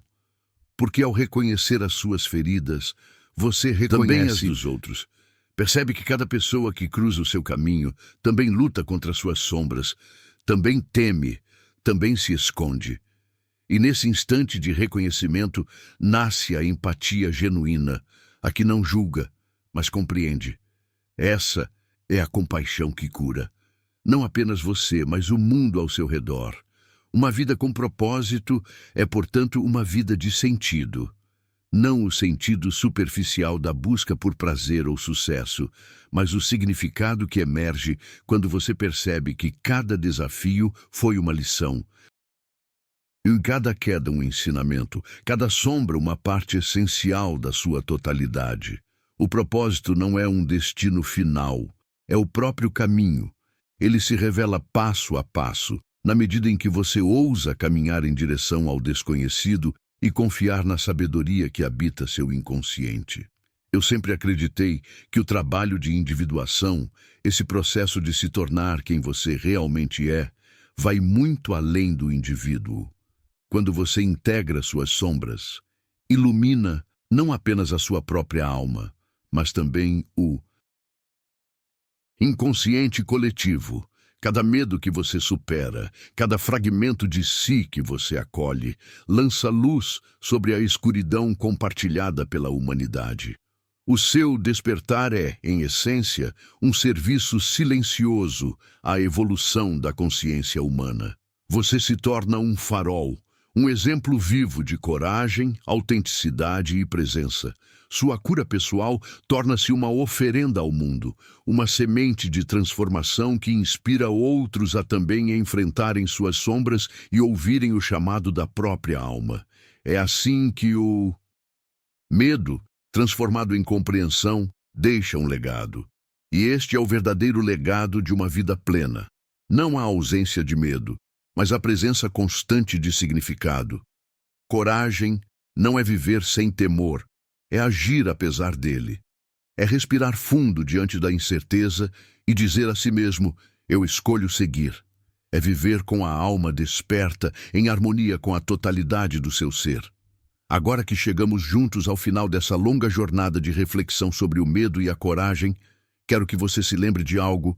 Porque ao reconhecer as suas feridas, você reconhece as dos outros. Percebe que cada pessoa que cruza o seu caminho também luta contra suas sombras, também teme, também se esconde. E nesse instante de reconhecimento nasce a empatia genuína, a que não julga, mas compreende. Essa é a compaixão que cura. Não apenas você, mas o mundo ao seu redor. Uma vida com propósito é, portanto, uma vida de sentido. Não o sentido superficial da busca por prazer ou sucesso, mas o significado que emerge quando você percebe que cada desafio foi uma lição. Em cada queda um ensinamento, cada sombra uma parte essencial da sua totalidade. O propósito não é um destino final, é o próprio caminho. Ele se revela passo a passo, na medida em que você ousa caminhar em direção ao desconhecido e confiar na sabedoria que habita seu inconsciente. Eu sempre acreditei que o trabalho de individuação, esse processo de se tornar quem você realmente é, vai muito além do indivíduo. Quando você integra suas sombras, ilumina não apenas a sua própria alma, mas também o inconsciente coletivo. Cada medo que você supera, cada fragmento de si que você acolhe, lança luz sobre a escuridão compartilhada pela humanidade. O seu despertar é, em essência, um serviço silencioso à evolução da consciência humana. Você se torna um farol, um exemplo vivo de coragem, autenticidade e presença. Sua cura pessoal torna-se uma oferenda ao mundo, uma semente de transformação que inspira outros a também enfrentarem suas sombras e ouvirem o chamado da própria alma. É assim que o medo, transformado em compreensão, deixa um legado. E este é o verdadeiro legado de uma vida plena. Não a ausência de medo, mas a presença constante de significado. Coragem não é viver sem temor, é agir apesar dele. É respirar fundo diante da incerteza e dizer a si mesmo: eu escolho seguir. É viver com a alma desperta, em harmonia com a totalidade do seu ser. Agora que chegamos juntos ao final dessa longa jornada de reflexão sobre o medo e a coragem, quero que você se lembre de algo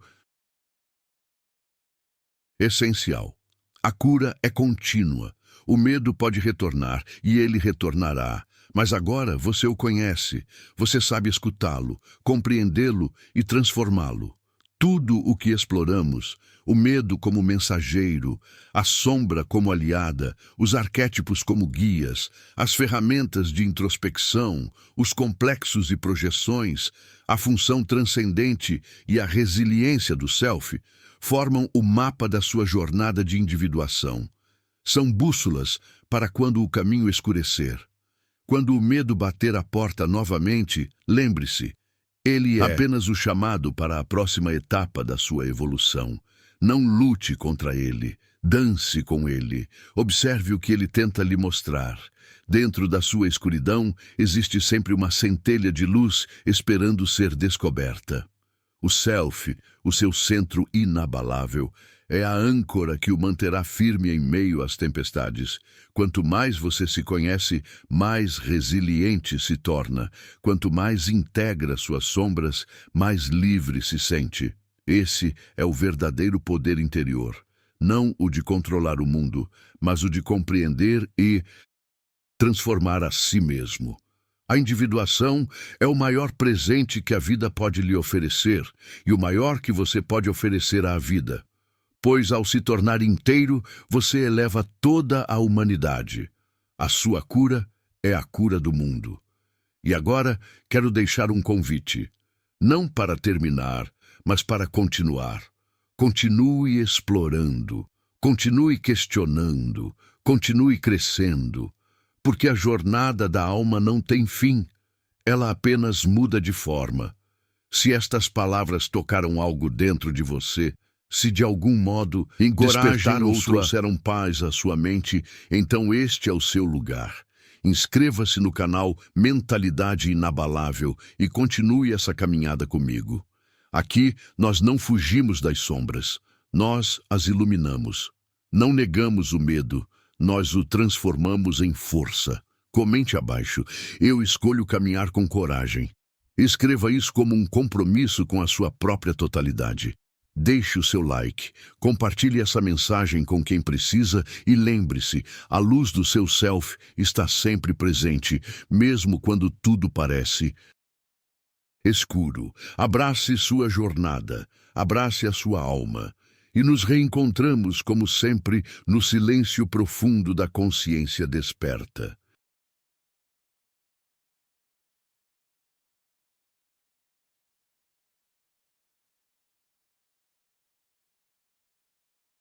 essencial. A cura é contínua. O medo pode retornar e ele retornará. Mas agora você o conhece, você sabe escutá-lo, compreendê-lo e transformá-lo. Tudo o que exploramos, o medo como mensageiro, a sombra como aliada, os arquétipos como guias, as ferramentas de introspecção, os complexos e projeções, a função transcendente e a resiliência do self, formam o mapa da sua jornada de individuação. São bússolas para quando o caminho escurecer. Quando o medo bater a porta novamente, lembre-se, ele é apenas o chamado para a próxima etapa da sua evolução. Não lute contra ele, dance com ele, observe o que ele tenta lhe mostrar. Dentro da sua escuridão existe sempre uma centelha de luz esperando ser descoberta. O self, o seu centro inabalável, é a âncora que o manterá firme em meio às tempestades. Quanto mais você se conhece, mais resiliente se torna. Quanto mais integra suas sombras, mais livre se sente. Esse é o verdadeiro poder interior. Não o de controlar o mundo, mas o de compreender e transformar a si mesmo. A individuação é o maior presente que a vida pode lhe oferecer e o maior que você pode oferecer à vida. Pois ao se tornar inteiro, você eleva toda a humanidade. A sua cura é a cura do mundo. E agora quero deixar um convite, não para terminar, mas para continuar. Continue explorando, continue questionando, continue crescendo, porque a jornada da alma não tem fim, ela apenas muda de forma. Se estas palavras tocaram algo dentro de você, se de algum modo despertaram ou trouxeram paz à sua mente, então este é o seu lugar. Inscreva-se no canal Mentalidade Inabalável e continue essa caminhada comigo. Aqui nós não fugimos das sombras, nós as iluminamos. Não negamos o medo, nós o transformamos em força. Comente abaixo, eu escolho caminhar com coragem. Escreva isso como um compromisso com a sua própria totalidade. Deixe o seu like, compartilhe essa mensagem com quem precisa e lembre-se, a luz do seu self está sempre presente, mesmo quando tudo parece escuro. Abrace sua jornada, abrace a sua alma e nos reencontramos, como sempre, no silêncio profundo da consciência desperta.